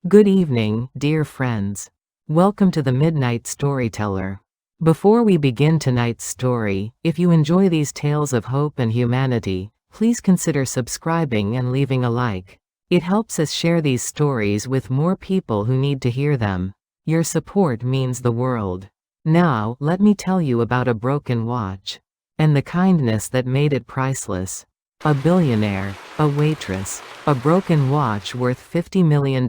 Good evening, dear friends. Welcome to the Midnight Storyteller. Before we begin tonight's story, if you enjoy these tales of hope and humanity, please consider subscribing and leaving a like. It helps us share these stories with more people who need to hear them. Your support means the world. Now, let me tell you about a broken watch. And the kindness that made it priceless. A billionaire, a waitress, a broken watch worth $50 million.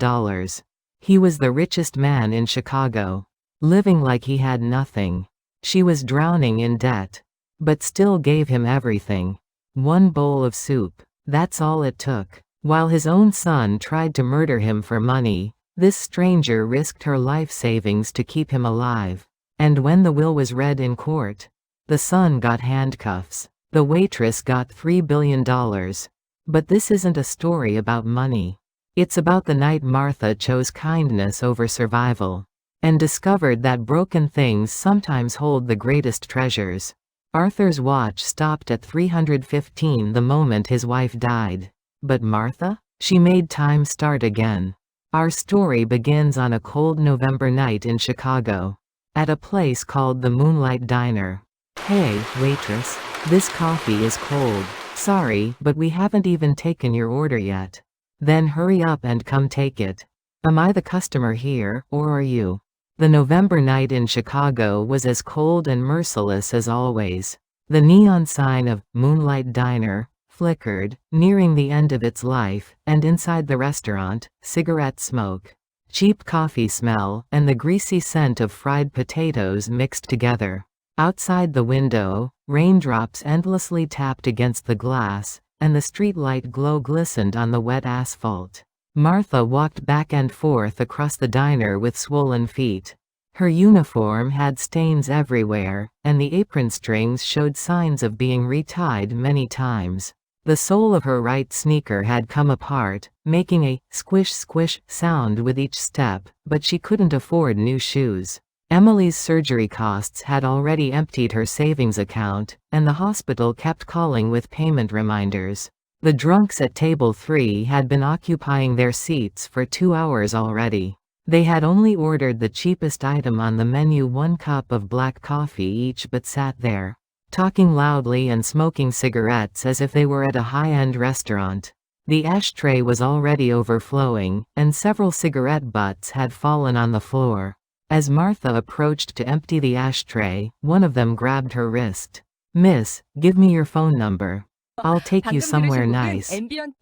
He was the richest man in Chicago. Living like he had nothing. She was drowning in debt. But still gave him everything. One bowl of soup. That's all it took. While his own son tried to murder him for money, this stranger risked her life savings to keep him alive. And when the will was read in court, the son got handcuffs. The waitress got $3 billion. But this isn't a story about money. It's about the night Martha chose kindness over survival. And discovered that broken things sometimes hold the greatest treasures. Arthur's watch stopped at 315 the moment his wife died. But Martha? She made time start again. Our story begins on a cold November night in Chicago. At a place called the Moonlight Diner. Hey, waitress. This coffee is cold. Sorry, but we haven't even taken your order yet. Then hurry up and come take it. Am I the customer here, or are you? The November night in Chicago was as cold and merciless as always. The neon sign of Moonlight Diner flickered, nearing the end of its life, and inside the restaurant, cigarette smoke, cheap coffee smell, and the greasy scent of fried potatoes mixed together. Outside the window, raindrops endlessly tapped against the glass, and the streetlight glow glistened on the wet asphalt. Martha walked back and forth across the diner with swollen feet. Her uniform had stains everywhere, and the apron strings showed signs of being retied many times. The sole of her right sneaker had come apart, making a squish-squish sound with each step, but she couldn't afford new shoes. Emily's surgery costs had already emptied her savings account, and the hospital kept calling with payment reminders. The drunks at table 3 had been occupying their seats for 2 hours already. They had only ordered the cheapest item on the menu, 1 cup of black coffee each, but sat there, talking loudly and smoking cigarettes as if they were at a high-end restaurant. The ashtray was already overflowing, and several cigarette butts had fallen on the floor. As Martha approached to empty the ashtray, one of them grabbed her wrist. "Miss, give me your phone number. I'll take you somewhere nice."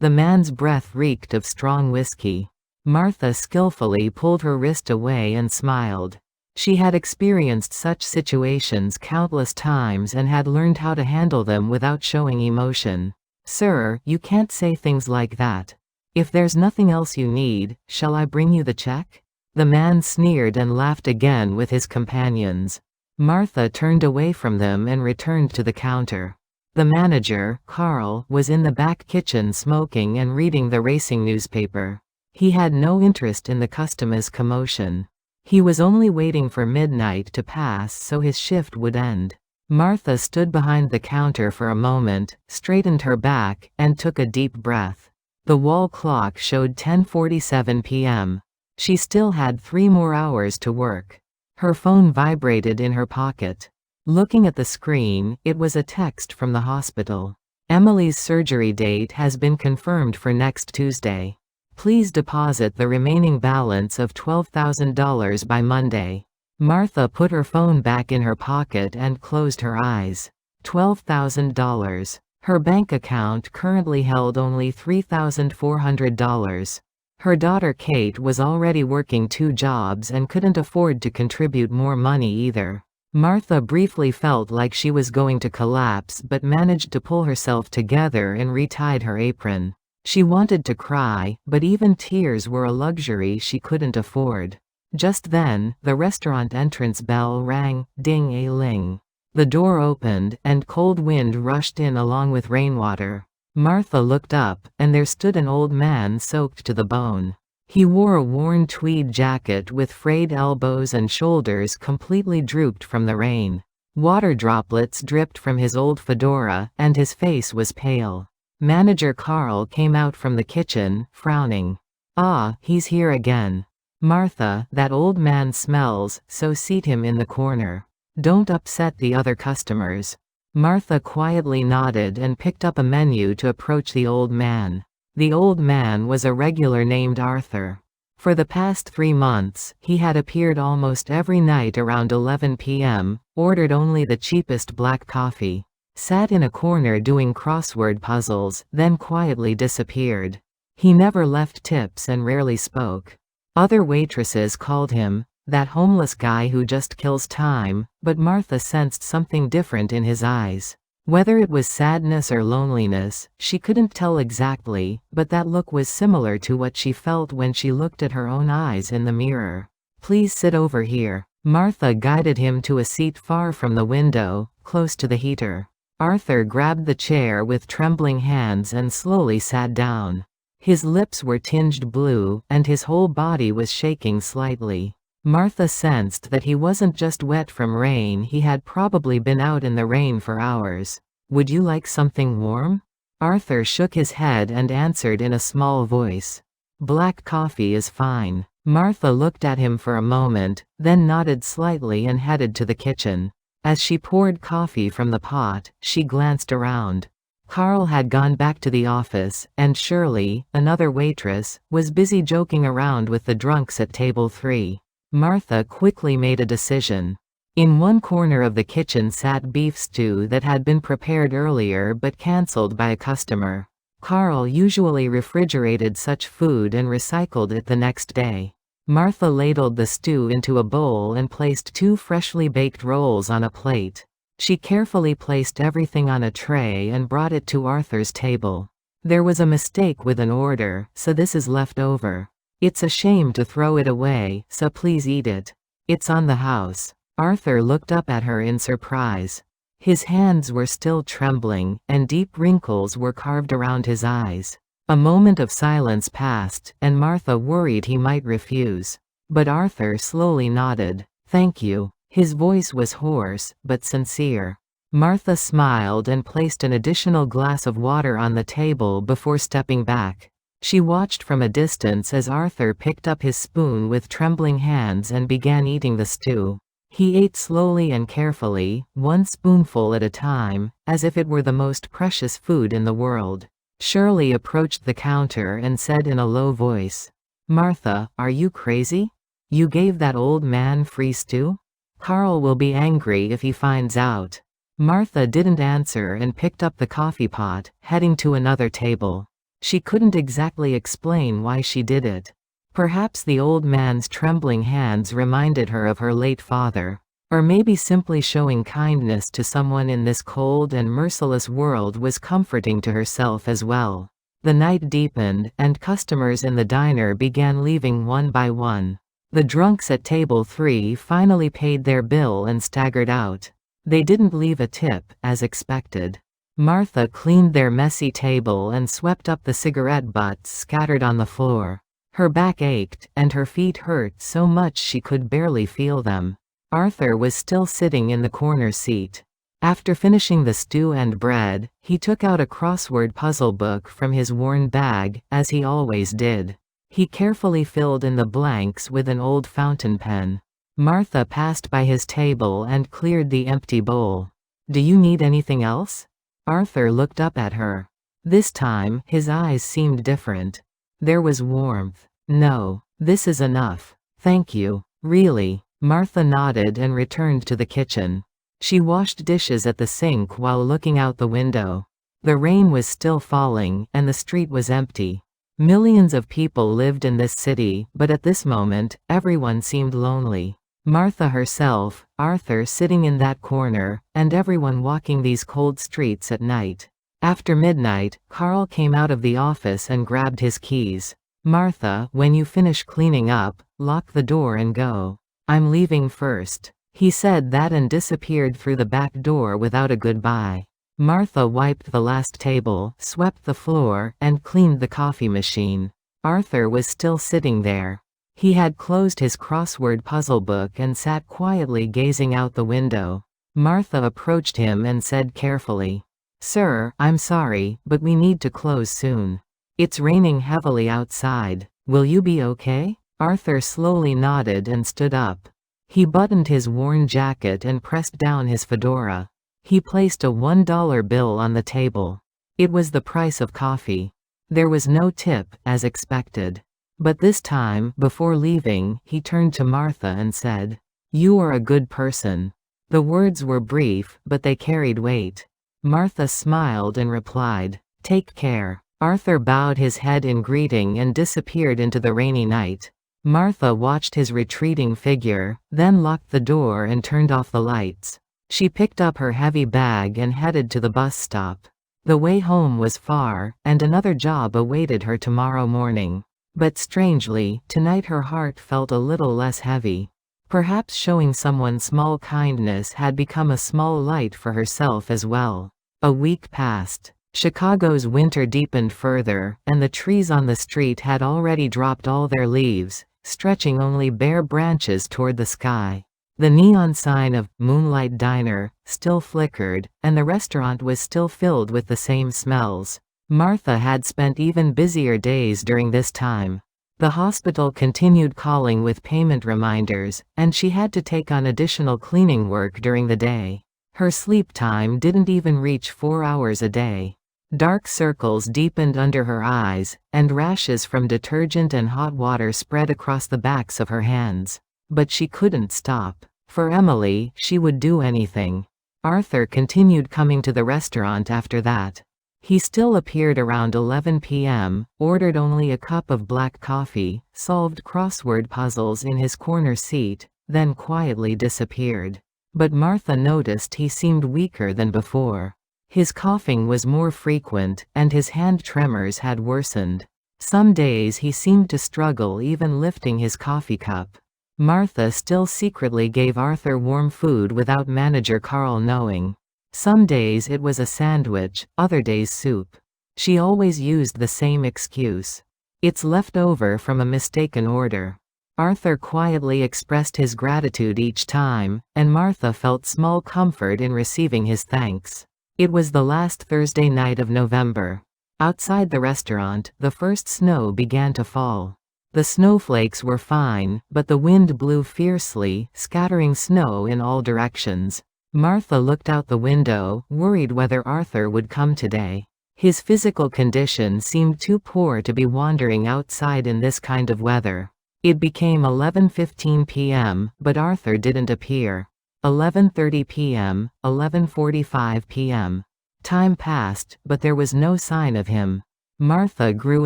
The man's breath reeked of strong whiskey. Martha skillfully pulled her wrist away and smiled. She had experienced such situations countless times and had learned how to handle them without showing emotion. "Sir, you can't say things like that. If there's nothing else you need, shall I bring you the check?" The man sneered and laughed again with his companions. Martha turned away from them and returned to the counter. The manager, Carl, was in the back kitchen smoking and reading the racing newspaper. He had no interest in the customers' commotion. He was only waiting for midnight to pass so his shift would end. Martha stood behind the counter for a moment, straightened her back, and took a deep breath. The wall clock showed 10:47 p.m. She still had 3 more hours to work. Her phone vibrated in her pocket. Looking at the screen, it was a text from the hospital. "Emily's surgery date has been confirmed for next Tuesday. Please deposit the remaining balance of $12,000 by Monday." Martha put her phone back in her pocket and closed her eyes. $12,000. Her bank account currently held only $3,400. Her daughter Kate was already working 2 jobs and couldn't afford to contribute more money either. Martha briefly felt like she was going to collapse but managed to pull herself together and retied her apron. She wanted to cry, but even tears were a luxury she couldn't afford. Just then, the restaurant entrance bell rang, ding-a-ling. The door opened, and cold wind rushed in along with rainwater. Martha looked up, and there stood an old man soaked to the bone. He wore a worn tweed jacket with frayed elbows and shoulders completely drooped from the rain. Water droplets dripped from his old fedora, and his face was pale. Manager Carl came out from the kitchen, frowning. Ah, he's here again. Martha, that old man smells, so seat him in the corner. Don't upset the other customers. Martha quietly nodded and picked up a menu to approach the old man. The old man was a regular named Arthur. For the past 3 months, he had appeared almost every night around 11 p.m., ordered only the cheapest black coffee, sat in a corner doing crossword puzzles, then quietly disappeared. He never left tips and rarely spoke. Other waitresses called him, "that homeless guy who just kills time," but Martha sensed something different in his eyes. Whether it was sadness or loneliness, she couldn't tell exactly, but that look was similar to what she felt when she looked at her own eyes in the mirror. "Please sit over here." Martha guided him to a seat far from the window, close to the heater. Arthur grabbed the chair with trembling hands and slowly sat down. His lips were tinged blue, and his whole body was shaking slightly. Martha sensed that he wasn't just wet from rain, he had probably been out in the rain for hours. "Would you like something warm?" Arthur shook his head and answered in a small voice. "Black coffee is fine." Martha looked at him for a moment, then nodded slightly and headed to the kitchen. As she poured coffee from the pot, she glanced around. Carl had gone back to the office, and Shirley, another waitress, was busy joking around with the drunks at table 3. Martha quickly made a decision. In one corner of the kitchen sat beef stew that had been prepared earlier but cancelled by a customer. Carl usually refrigerated such food and recycled it the next day. Martha ladled the stew into a bowl and placed 2 freshly baked rolls on a plate. She carefully placed everything on a tray and brought it to Arthur's table. "There was a mistake with an order, so this is left over. It's a shame to throw it away, so please eat it. It's on the house." Arthur looked up at her in surprise. His hands were still trembling, and deep wrinkles were carved around his eyes. A moment of silence passed, and Martha worried he might refuse. But Arthur slowly nodded. "Thank you." His voice was hoarse, but sincere. Martha smiled and placed an additional glass of water on the table before stepping back. She watched from a distance as Arthur picked up his spoon with trembling hands and began eating the stew. He ate slowly and carefully, 1 spoonful at a time, as if it were the most precious food in the world. Shirley approached the counter and said in a low voice, "Martha, are you crazy? You gave that old man free stew? Carl will be angry if he finds out." Martha didn't answer and picked up the coffee pot, heading to another table. She couldn't exactly explain why she did it. Perhaps the old man's trembling hands reminded her of her late father. Or maybe simply showing kindness to someone in this cold and merciless world was comforting to herself as well. The night deepened, and customers in the diner began leaving one by one. The drunks at table 3 finally paid their bill and staggered out. They didn't leave a tip, as expected. Martha cleaned their messy table and swept up the cigarette butts scattered on the floor. Her back ached, and her feet hurt so much she could barely feel them. Arthur was still sitting in the corner seat. After finishing the stew and bread, he took out a crossword puzzle book from his worn bag, as he always did. He carefully filled in the blanks with an old fountain pen. Martha passed by his table and cleared the empty bowl. "Do you need anything else?" Arthur looked up at her. This time, his eyes seemed different. There was warmth. "No, this is enough. Thank you." "Really?" Martha nodded and returned to the kitchen. She washed dishes at the sink while looking out the window. The rain was still falling, and the street was empty. Millions of people lived in this city, but at this moment, everyone seemed lonely. Martha herself, Arthur sitting in that corner, and everyone walking these cold streets at night. After midnight, Carl came out of the office and grabbed his keys. "Martha, when you finish cleaning up, lock the door and go. I'm leaving first." He said that and disappeared through the back door without a goodbye. Martha wiped the last table, swept the floor, and cleaned the coffee machine. Arthur was still sitting there. He had closed his crossword puzzle book and sat quietly gazing out the window. Martha approached him and said carefully, "Sir, I'm sorry, but we need to close soon. It's raining heavily outside." Will you be okay? Arthur slowly nodded and stood up. He buttoned his worn jacket and pressed down his fedora. He placed a $1 bill on the table. It was the price of coffee. There was no tip, as expected. But this time, before leaving, he turned to Martha and said, "You are a good person." The words were brief, but they carried weight. Martha smiled and replied, "Take care." Arthur bowed his head in greeting and disappeared into the rainy night. Martha watched his retreating figure, then locked the door and turned off the lights. She picked up her heavy bag and headed to the bus stop. The way home was far, and another job awaited her tomorrow morning. But strangely, tonight her heart felt a little less heavy. Perhaps showing someone small kindness had become a small light for herself as well. A week passed. Chicago's winter deepened further, and the trees on the street had already dropped all their leaves, stretching only bare branches toward the sky. The neon sign of Moonlight Diner still flickered, and the restaurant was still filled with the same smells. Martha had spent even busier days during this time. The hospital continued calling with payment reminders, and she had to take on additional cleaning work during the day. Her sleep time didn't even reach 4 hours a day. Dark circles deepened under her eyes, and rashes from detergent and hot water spread across the backs of her hands. But she couldn't stop. For Emily, she would do anything. Arthur continued coming to the restaurant after that. He still appeared around 11 p.m., ordered only a cup of black coffee, solved crossword puzzles in his corner seat, then quietly disappeared. But Martha noticed he seemed weaker than before. His coughing was more frequent, and his hand tremors had worsened. Some days he seemed to struggle even lifting his coffee cup. Martha still secretly gave Arthur warm food without manager Carl knowing. Some days it was a sandwich, other days soup. She always used the same excuse. "It's left over from a mistaken order." Arthur quietly expressed his gratitude each time, and Martha felt small comfort in receiving his thanks. It was the last Thursday night of November. Outside the restaurant, the first snow began to fall. The snowflakes were fine, but the wind blew fiercely, scattering snow in all directions. Martha looked out the window, worried whether Arthur would come today. His physical condition seemed too poor to be wandering outside in this kind of weather. It became 11:15 p.m., but Arthur didn't appear. 11:30 p.m., 11:45 p.m. Time passed, but there was no sign of him. Martha grew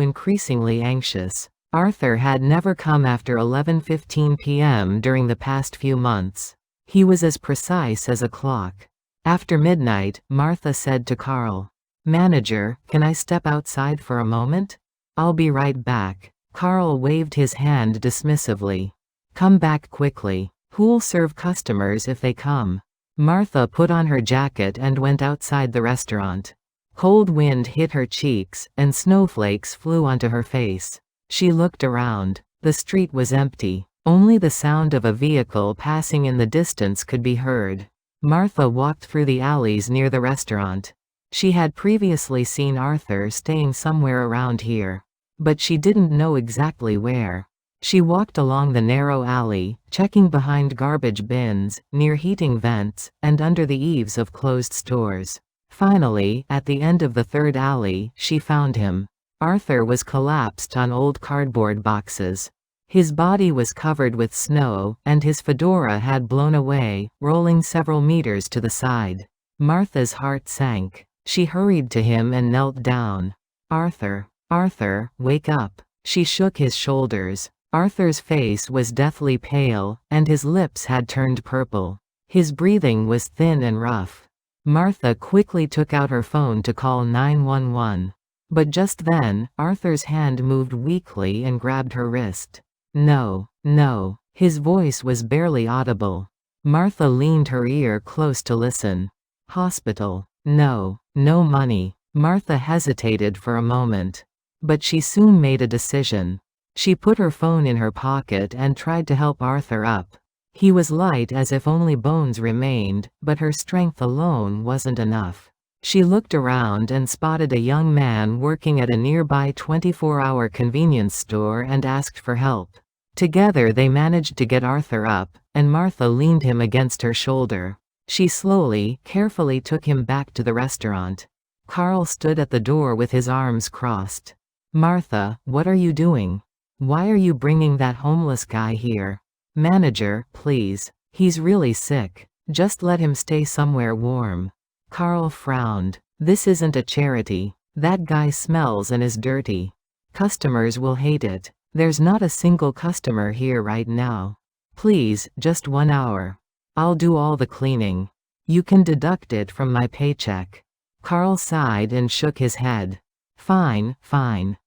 increasingly anxious. Arthur had never come after 11:15 p.m. during the past few months. He was as precise as a clock. After midnight, Martha said to Carl, "Manager, can I step outside for a moment? I'll be right back." Carl waved his hand dismissively. "Come back quickly. Who'll serve customers if they come?" Martha put on her jacket and went outside the restaurant. Cold wind hit her cheeks, and snowflakes flew onto her face. She looked around. The street was empty. Only the sound of a vehicle passing in the distance could be heard. Martha walked through the alleys near the restaurant. She had previously seen Arthur staying somewhere around here. But she didn't know exactly where. She walked along the narrow alley, checking behind garbage bins, near heating vents, and under the eaves of closed stores. Finally, at the end of the third alley, she found him. Arthur was collapsed on old cardboard boxes. His body was covered with snow, and his fedora had blown away, rolling several meters to the side. Martha's heart sank. She hurried to him and knelt down. "Arthur, Arthur, wake up." She shook his shoulders. Arthur's face was deathly pale, and his lips had turned purple. His breathing was thin and rough. Martha quickly took out her phone to call 911. But just then, Arthur's hand moved weakly and grabbed her wrist. "No, no." His voice was barely audible. Martha leaned her ear close to listen. "Hospital. No, no money." Martha hesitated for a moment. But she soon made a decision. She put her phone in her pocket and tried to help Arthur up. He was light as if only bones remained, but her strength alone wasn't enough. She looked around and spotted a young man working at a nearby 24-hour convenience store and asked for help. Together they managed to get Arthur up, and Martha leaned him against her shoulder. She slowly, carefully took him back to the restaurant. Carl stood at the door with his arms crossed. "Martha, what are you doing? Why are you bringing that homeless guy here? Manager, please. He's really sick. Just let him stay somewhere warm." Carl frowned. "This isn't a charity. That guy smells and is dirty. Customers will hate it. There's not a single customer here right now. Please, just 1 hour. I'll do all the cleaning. You can deduct it from my paycheck." Carl sighed and shook his head. Fine.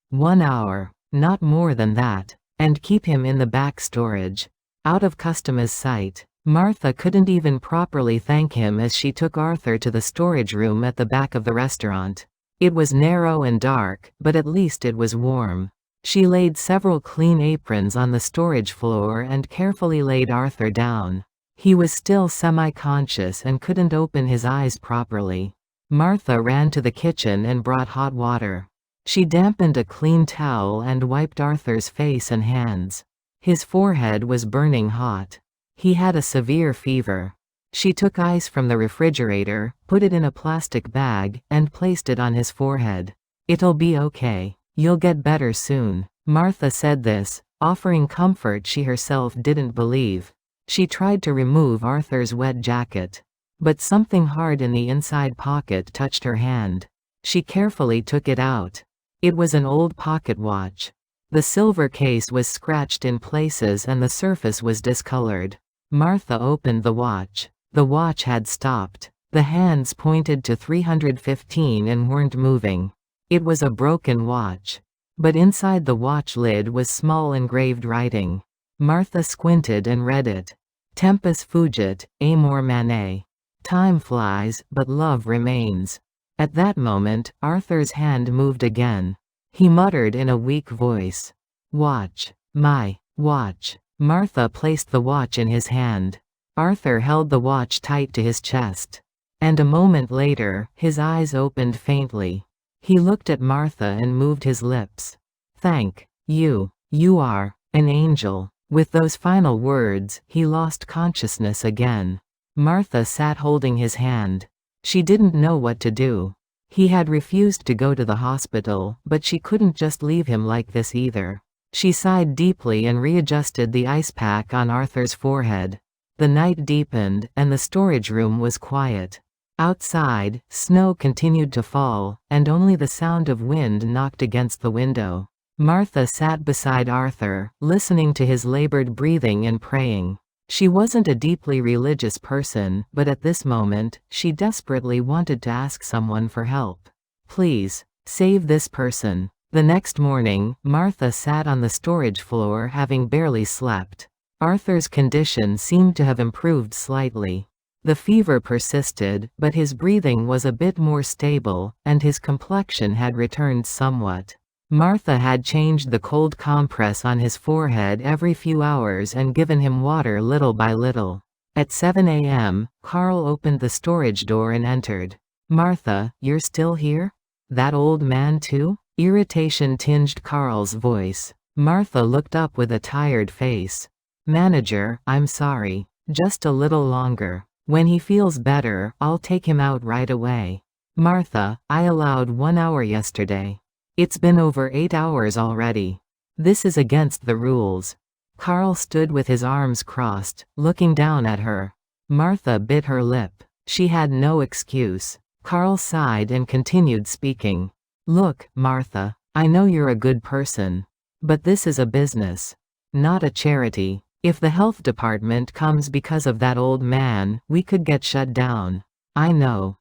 1 hour. Not more than that. And keep him in the back storage. Out of customers' sight." Martha couldn't even properly thank him as she took Arthur to the storage room at the back of the restaurant. It was narrow and dark, but at least it was warm. She laid several clean aprons on the storage floor and carefully laid Arthur down. He was still semi-conscious and couldn't open his eyes properly. Martha ran to the kitchen and brought hot water. She dampened a clean towel and wiped Arthur's face and hands. His forehead was burning hot. He had a severe fever. She took ice from the refrigerator, put it in a plastic bag, and placed it on his forehead. "It'll be okay. You'll get better soon." Martha said this, offering comfort she herself didn't believe. She tried to remove Arthur's wet jacket. But something hard in the inside pocket touched her hand. She carefully took it out. It was an old pocket watch. The silver case was scratched in places and the surface was discolored. Martha opened the watch. The watch had stopped. The hands pointed to 315 and weren't moving. It was a broken watch. But inside the watch lid was small engraved writing. Martha squinted and read it. "Tempus fugit, amor manet. Time flies, but love remains." At that moment, Arthur's hand moved again. He muttered in a weak voice. "Watch. My watch." Martha placed the watch in his hand. Arthur held the watch tight to his chest. And a moment later, his eyes opened faintly. He looked at Martha and moved his lips. "Thank you. You are an angel." With those final words, he lost consciousness again. Martha sat holding his hand. She didn't know what to do. He had refused to go to the hospital, but she couldn't just leave him like this either. She sighed deeply and readjusted the ice pack on Arthur's forehead. The night deepened, and the storage room was quiet. Outside, snow continued to fall, and only the sound of wind knocked against the window. Martha sat beside Arthur, listening to his labored breathing and praying. She wasn't a deeply religious person, but at this moment, she desperately wanted to ask someone for help. "Please, save this person." The next morning, Martha sat on the storage floor having barely slept. Arthur's condition seemed to have improved slightly. The fever persisted, but his breathing was a bit more stable, and his complexion had returned somewhat. Martha had changed the cold compress on his forehead every few hours and given him water little by little. At 7 a.m., Carl opened the storage door and entered. "Martha, you're still here? That old man too?" Irritation tinged Carl's voice. Martha looked up with a tired face. "Manager, I'm sorry. Just a little longer. When he feels better, I'll take him out right away." "Martha, I allowed 1 hour yesterday. It's been over 8 hours already. This is against the rules." Carl stood with his arms crossed, looking down at her. Martha bit her lip. She had no excuse. Carl sighed and continued speaking. "Look, Martha, I know you're a good person. But this is a business. Not a charity. If the health department comes because of that old man, we could get shut down." I know,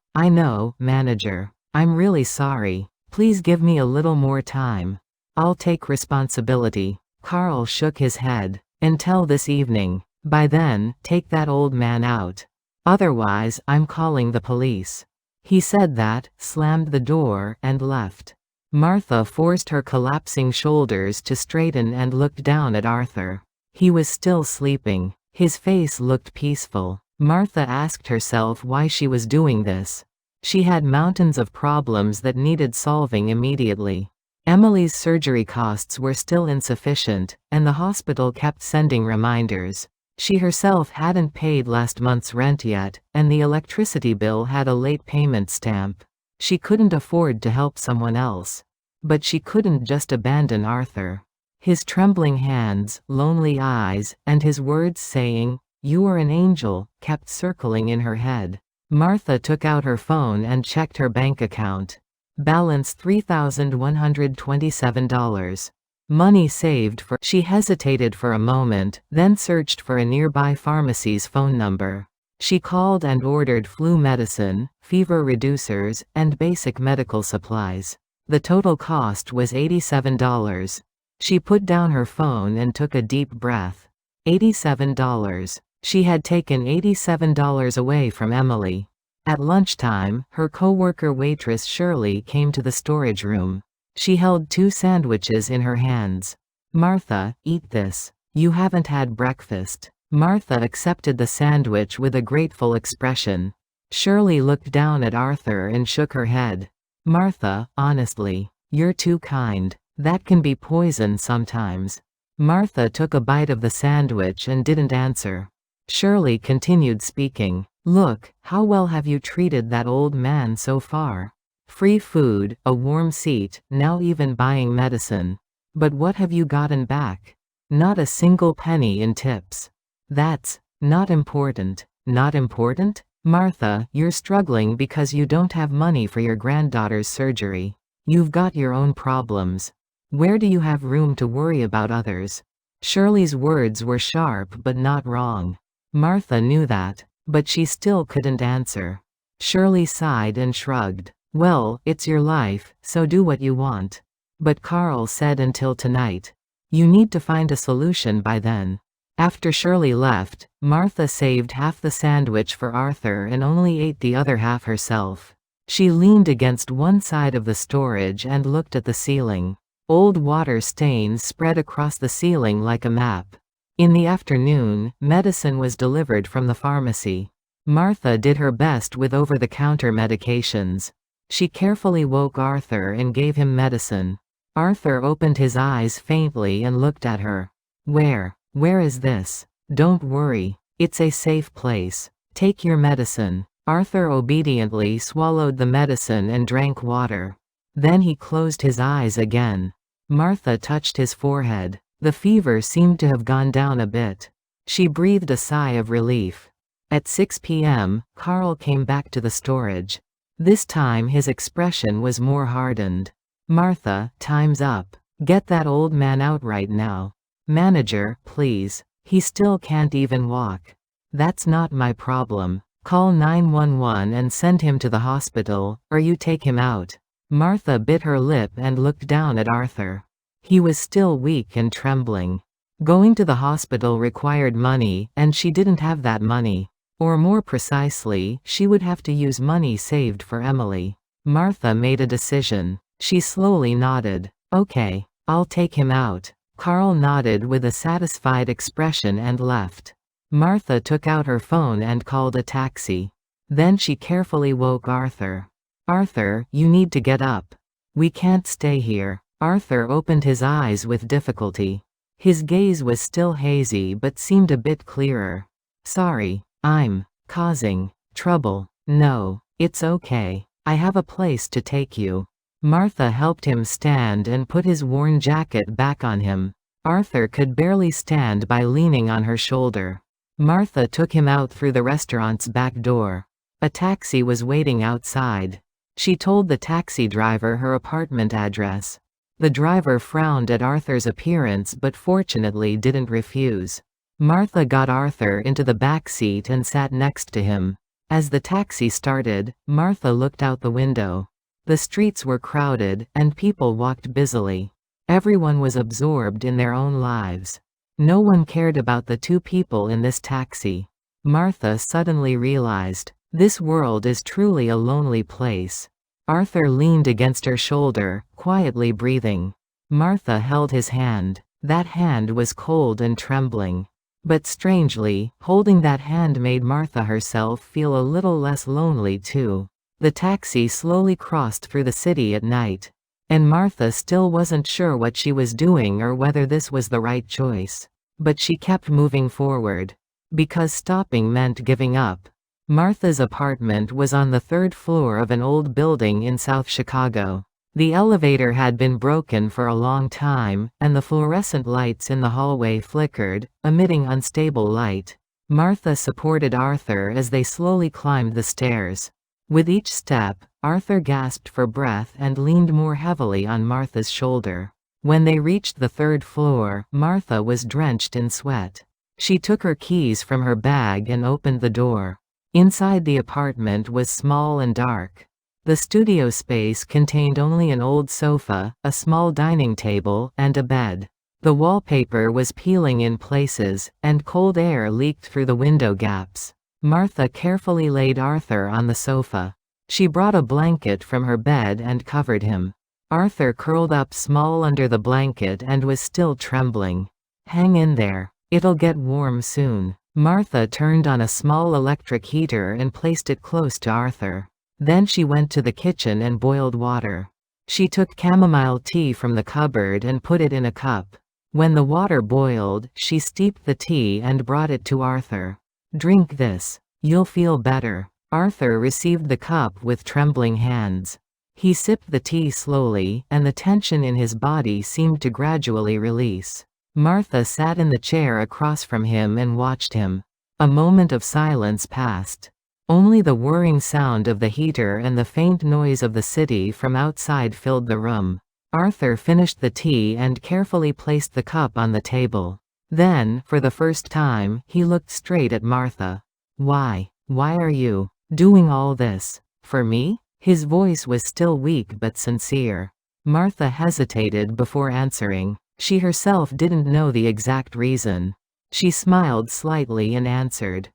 manager. I'm really sorry. Please give me a little more time. I'll take responsibility." Carl shook his head. "Until this evening. By then, take that old man out. Otherwise, I'm calling the police." He said that, slammed the door, and left. Martha forced her collapsing shoulders to straighten and looked down at Arthur. He was still sleeping. His face looked peaceful. Martha asked herself why she was doing this. She had mountains of problems that needed solving immediately. Emily's surgery costs were still insufficient, and the hospital kept sending reminders. She herself hadn't paid last month's rent yet, and the electricity bill had a late payment stamp. She couldn't afford to help someone else. But she couldn't just abandon Arthur. His trembling hands, lonely eyes, and his words saying, "You are an angel," kept circling in her head. Martha took out her phone and checked her bank account. Balance $3,127. Money saved for. She hesitated for a moment, then searched for a nearby pharmacy's phone number. She called and ordered flu medicine, fever reducers, and basic medical supplies. The total cost was $87. She put down her phone and took a deep breath. $87. She had taken $87 away from Emily. At lunchtime, her co-worker waitress Shirley came to the storage room. She held 2 sandwiches in her hands. "Martha, eat this. You haven't had breakfast." Martha accepted the sandwich with a grateful expression. Shirley looked down at Arthur and shook her head. "Martha, honestly, you're too kind. That can be poison sometimes." Martha took a bite of the sandwich and didn't answer. Shirley continued speaking. "Look, how well have you treated that old man so far? Free food, a warm seat, now even buying medicine. But what have you gotten back? Not a single penny in tips." "That's not important." "Not important? Martha, you're struggling because you don't have money for your granddaughter's surgery. You've got your own problems. Where do you have room to worry about others?" Shirley's words were sharp but not wrong. Martha knew that, but she still couldn't answer. Shirley sighed and shrugged. "Well, it's your life, so do what you want." But Carl said until tonight. You need to find a solution by then. After Shirley left, Martha saved half the sandwich for Arthur and only ate the other half herself. She leaned against one side of the storage and looked at the ceiling. Old water stains spread across the ceiling like a map. In the afternoon, medicine was delivered from the pharmacy. Martha did her best with over-the-counter medications. She carefully woke Arthur and gave him medicine. Arthur opened his eyes faintly and looked at her. Where is this?" "Don't worry. It's a safe place. Take your medicine." Arthur obediently swallowed the medicine and drank water. Then he closed his eyes again. Martha touched his forehead. The fever seemed to have gone down a bit. She breathed a sigh of relief. At 6 p.m., Carl came back to the storage. This time his expression was more hardened. "Martha, time's up. Get that old man out right now. Manager, please. He still can't even walk." "That's not my problem. Call 911 and send him to the hospital, or you take him out." Martha bit her lip and looked down at Arthur. He was still weak and trembling. Going to the hospital required money, and she didn't have that money. Or more precisely, she would have to use money saved for Emily. Martha made a decision. She slowly nodded. "Okay, I'll take him out." Carl nodded with a satisfied expression and left. Martha took out her phone and called a taxi. Then she carefully woke Arthur. "Arthur, you need to get up. We can't stay here." Arthur opened his eyes with difficulty. His gaze was still hazy but seemed a bit clearer. "Sorry, I'm causing trouble." "No, it's okay. I have a place to take you." Martha helped him stand and put his worn jacket back on him. Arthur could barely stand by leaning on her shoulder. Martha took him out through the restaurant's back door. A taxi was waiting outside. She told the taxi driver her apartment address. The driver frowned at Arthur's appearance but fortunately didn't refuse. Martha got Arthur into the back seat and sat next to him. As the taxi started, Martha looked out the window. The streets were crowded, and people walked busily. Everyone was absorbed in their own lives. No one cared about the 2 people in this taxi. Martha suddenly realized, this world is truly a lonely place. Arthur leaned against her shoulder, quietly breathing. Martha held his hand. That hand was cold and trembling. But strangely, holding that hand made Martha herself feel a little less lonely too. The taxi slowly crossed through the city at night. And Martha still wasn't sure what she was doing or whether this was the right choice. But she kept moving forward. Because stopping meant giving up. Martha's apartment was on the third floor of an old building in South Chicago. The elevator had been broken for a long time, and the fluorescent lights in the hallway flickered, emitting unstable light. Martha supported Arthur as they slowly climbed the stairs. With each step, Arthur gasped for breath and leaned more heavily on Martha's shoulder. When they reached the third floor, Martha was drenched in sweat. She took her keys from her bag and opened the door. Inside the apartment was small and dark. The studio space contained only an old sofa, a small dining table, and a bed. The wallpaper was peeling in places, and cold air leaked through the window gaps. Martha carefully laid Arthur on the sofa. She brought a blanket from her bed and covered him. Arthur curled up small under the blanket and was still trembling. "Hang in there. It'll get warm soon." Martha turned on a small electric heater and placed it close to Arthur. Then she went to the kitchen and boiled water. She took chamomile tea from the cupboard and put it in a cup. When the water boiled, she steeped the tea and brought it to Arthur. "Drink this. You'll feel better." Arthur received the cup with trembling hands. He sipped the tea slowly, and the tension in his body seemed to gradually release. Martha sat in the chair across from him and watched him. A moment of silence passed. Only the whirring sound of the heater and the faint noise of the city from outside filled the room. Arthur finished the tea and carefully placed the cup on the table. Then, for the first time, he looked straight at Martha. Why are you doing all this? For me?" His voice was still weak but sincere. Martha hesitated before answering. She herself didn't know the exact reason. She smiled slightly and answered,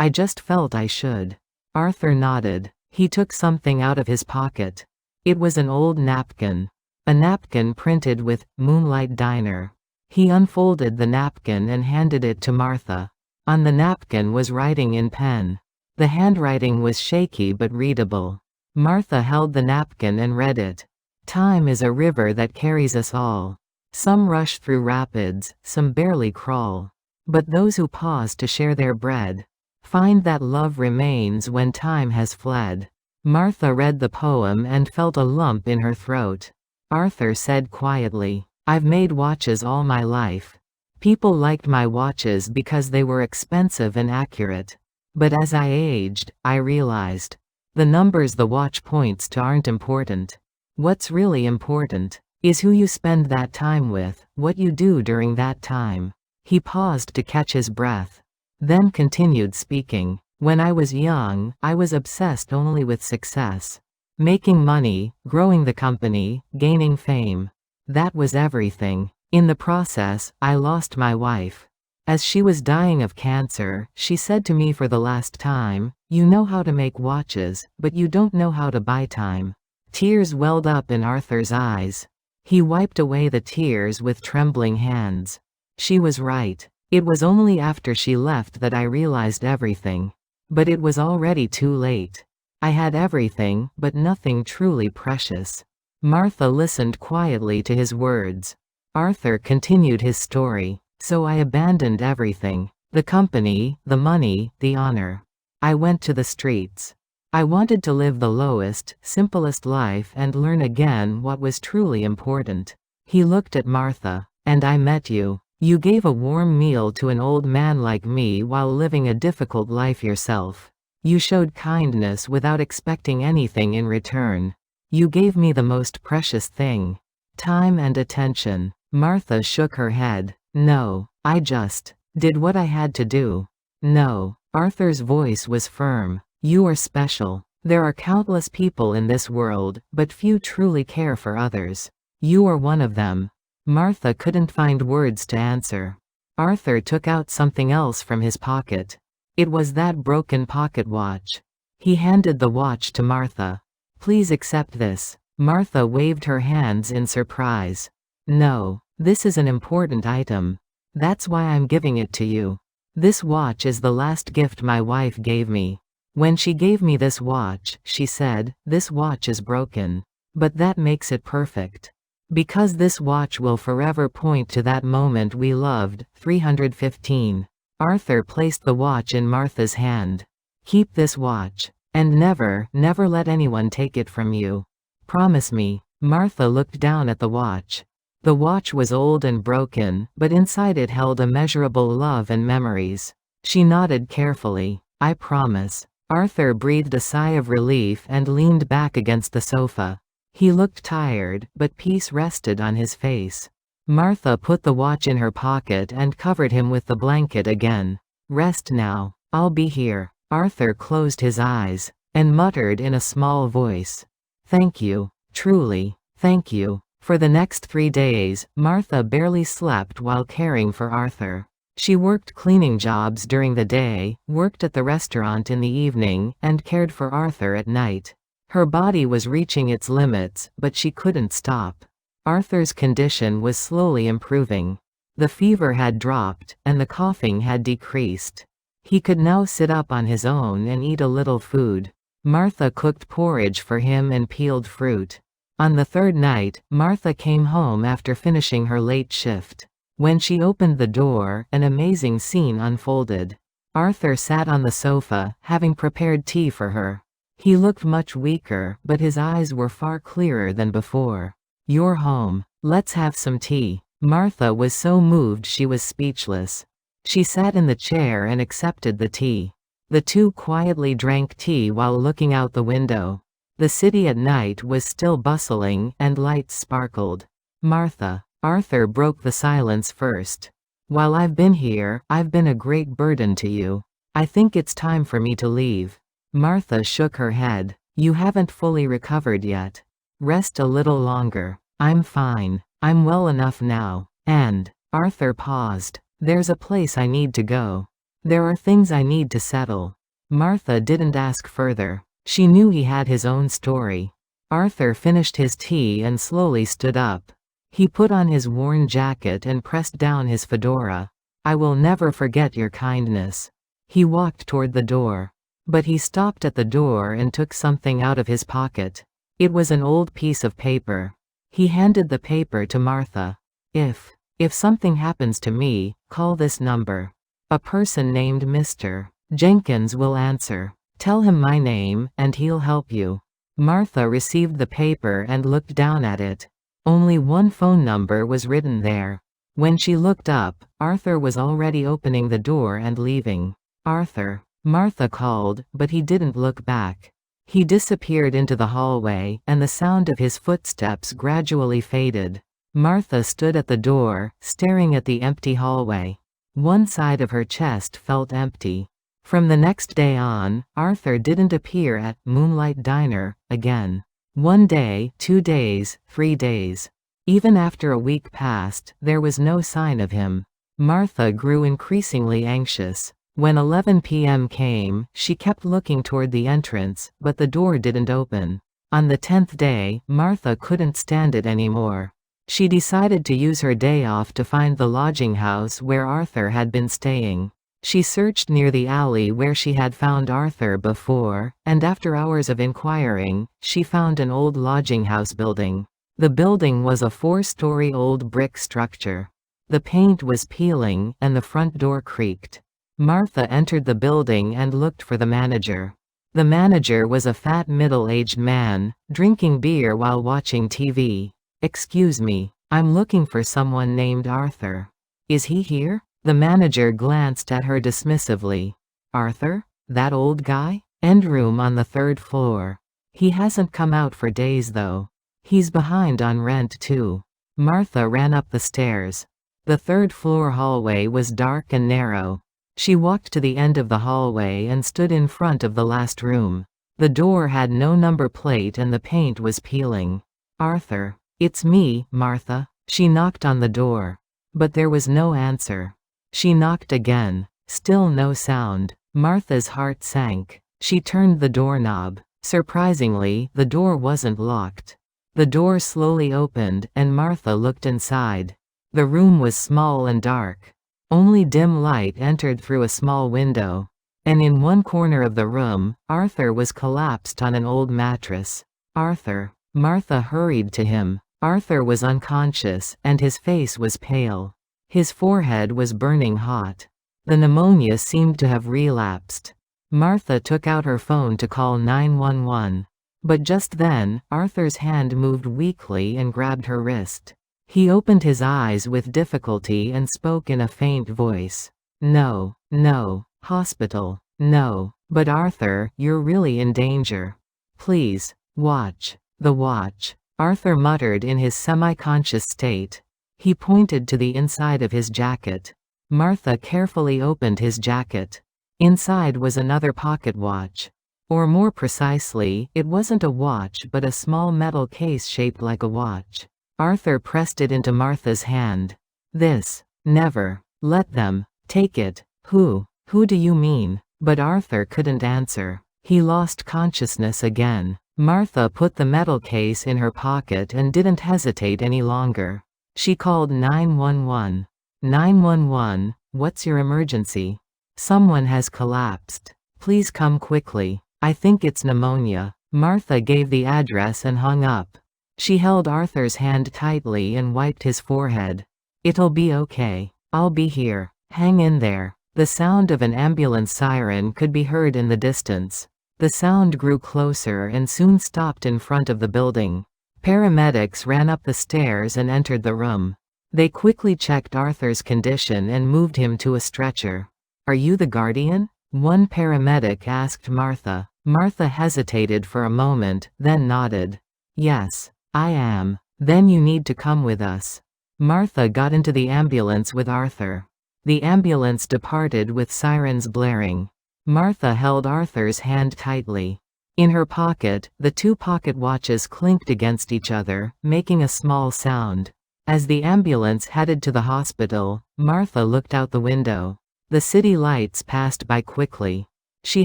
I just felt I should." Arthur nodded. He took something out of his pocket. It was an old napkin. A napkin printed with "Moonlight Diner." He unfolded the napkin and handed it to Martha. On the napkin was writing in pen. The handwriting was shaky but readable. Martha held the napkin and read it. "Time is a river that carries us all. Some rush through rapids, some barely crawl. But those who pause to share their bread find that love remains when time has fled." Martha read the poem and felt a lump in her throat. Arthur said quietly, "I've made watches all my life. People liked my watches because they were expensive and accurate. But as I aged, I realized the numbers the watch points to aren't important. What's really important is who you spend that time with, what you do during that time." He paused to catch his breath. Then continued speaking. "When I was young, I was obsessed only with success. Making money, growing the company, gaining fame. That was everything. In the process, I lost my wife. As she was dying of cancer, she said to me for the last time, 'You know how to make watches, but you don't know how to buy time.'" Tears welled up in Arthur's eyes. He wiped away the tears with trembling hands. She was right. It was only after she left that I realized everything. But it was already too late. I had everything, but nothing truly precious. Martha listened quietly to his words. Arthur continued his story. "So I abandoned everything. The company, the money, the honor. I went to the streets. I wanted to live the lowest, simplest life and learn again what was truly important." He looked at Martha. "And I met you. You gave a warm meal to an old man like me while living a difficult life yourself. You showed kindness without expecting anything in return. You gave me the most precious thing. Time and attention." Martha shook her head. "No, I just did what I had to do." "No." Arthur's voice was firm. "You are special. There are countless people in this world, but few truly care for others. You are one of them." Martha couldn't find words to answer. Arthur took out something else from his pocket. It was that broken pocket watch. He handed the watch to Martha. "Please accept this." Martha waved her hands in surprise. "No, this is an important item. That's why I'm giving it to you. This watch is the last gift my wife gave me. When she gave me this watch, she said, "This watch is broken. But that makes it perfect. Because this watch will forever point to that moment we loved." 315. Arthur placed the watch in Martha's hand. "Keep this watch. And never, never let anyone take it from you. Promise me." Martha looked down at the watch. The watch was old and broken, but inside it held immeasurable love and memories. She nodded carefully. "I promise." Arthur breathed a sigh of relief and leaned back against the sofa. He looked tired, but peace rested on his face. Martha put the watch in her pocket and covered him with the blanket again. "Rest now. I'll be here." Arthur closed his eyes and muttered in a small voice, "Thank you. Truly, thank you." For the next 3 days, Martha barely slept while caring for Arthur. She worked cleaning jobs during the day, worked at the restaurant in the evening, and cared for Arthur at night. Her body was reaching its limits, but she couldn't stop. Arthur's condition was slowly improving. The fever had dropped, and the coughing had decreased. He could now sit up on his own and eat a little food. Martha cooked porridge for him and peeled fruit. On the 3rd night, Martha came home after finishing her late shift. When she opened the door, an amazing scene unfolded. Arthur sat on the sofa, having prepared tea for her. He looked much weaker, but his eyes were far clearer than before. "You're home. Let's have some tea." Martha was so moved she was speechless. She sat in the chair and accepted the tea. The two quietly drank tea while looking out the window. The city at night was still bustling, and lights sparkled. "Martha." Arthur broke the silence first. "While I've been here, I've been a great burden to you. I think it's time for me to leave." Martha shook her head. "You haven't fully recovered yet. Rest a little longer." "I'm fine. I'm well enough now. And," Arthur paused, "there's a place I need to go. There are things I need to settle." Martha didn't ask further. She knew he had his own story. Arthur finished his tea and slowly stood up. He put on his worn jacket and pressed down his fedora. "I will never forget your kindness." He walked toward the door. But he stopped at the door and took something out of his pocket. It was an old piece of paper. He handed the paper to Martha. If something happens to me, call this number. A person named Mr. Jenkins will answer. Tell him my name, and he'll help you." Martha received the paper and looked down at it. Only one phone number was written there. When she looked up, Arthur was already opening the door and leaving. "Arthur," Martha called, but he didn't look back. He disappeared into the hallway, and the sound of his footsteps gradually faded. Martha stood at the door, staring at the empty hallway. One side of her chest felt empty. From the next day on, Arthur didn't appear at Moonlight Diner again. 1 day, 2 days, 3 days. Even after a week passed, there was no sign of him. Martha grew increasingly anxious. When 11 p.m. came, she kept looking toward the entrance, but the door didn't open. On the 10th day, Martha couldn't stand it anymore. She decided to use her day off to find the lodging house where Arthur had been staying. She searched near the alley where she had found Arthur before, and after hours of inquiring, she found an old lodging house building. The building was a 4-story old brick structure. The paint was peeling, and the front door creaked. Martha entered the building and looked for the manager. The manager was a fat middle-aged man, drinking beer while watching TV. "Excuse me, I'm looking for someone named Arthur. Is he here?" The manager glanced at her dismissively. "Arthur? That old guy? End room on the 3rd floor. He hasn't come out for days though. He's behind on rent too." Martha ran up the stairs. The 3rd floor hallway was dark and narrow. She walked to the end of the hallway and stood in front of the last room. The door had no number plate and the paint was peeling. "Arthur." "It's me, Martha." She knocked on the door. But there was no answer. She knocked again. Still no sound. Martha's heart sank. She turned the doorknob. Surprisingly, the door wasn't locked. The door slowly opened, and Martha looked inside. The room was small and dark. Only dim light entered through a small window. and in one corner of the room, Arthur was collapsed on an old mattress. "Arthur!" Martha hurried to him. Arthur was unconscious, and his face was pale. His forehead was burning hot. The pneumonia seemed to have relapsed. Martha took out her phone to call 911. But just then, Arthur's hand moved weakly and grabbed her wrist. He opened his eyes with difficulty and spoke in a faint voice. "No, no, hospital, no. But Arthur, you're really in danger. Please, watch." The watch, Arthur muttered in his semi-conscious state. He pointed to the inside of his jacket. Martha carefully opened his jacket. Inside was another pocket watch. Or more precisely, it wasn't a watch but a small metal case shaped like a watch. Arthur pressed it into Martha's hand. "This. Never. Let them. Take it." Who do you mean?" But Arthur couldn't answer. He lost consciousness again. Martha put the metal case in her pocket and didn't hesitate any longer. She called 911. 911, what's your emergency? Someone has collapsed. Please come quickly. I think it's pneumonia. Martha gave the address and hung up. She held Arthur's hand tightly and wiped his forehead. It'll be okay. I'll be here. Hang in there. The sound of an ambulance siren could be heard in the distance. The sound grew closer and soon stopped in front of the building. Paramedics ran up the stairs and entered the room. They quickly checked Arthur's condition and moved him to a stretcher. "Are you the guardian?" one paramedic asked Martha. Martha hesitated for a moment, then nodded. "Yes, I am." "Then you need to come with us." Martha got into the ambulance with Arthur. The ambulance departed with sirens blaring. Martha held Arthur's hand tightly. In her pocket, the two pocket watches clinked against each other, making a small sound. As the ambulance headed to the hospital, Martha looked out the window. The city lights passed by quickly. She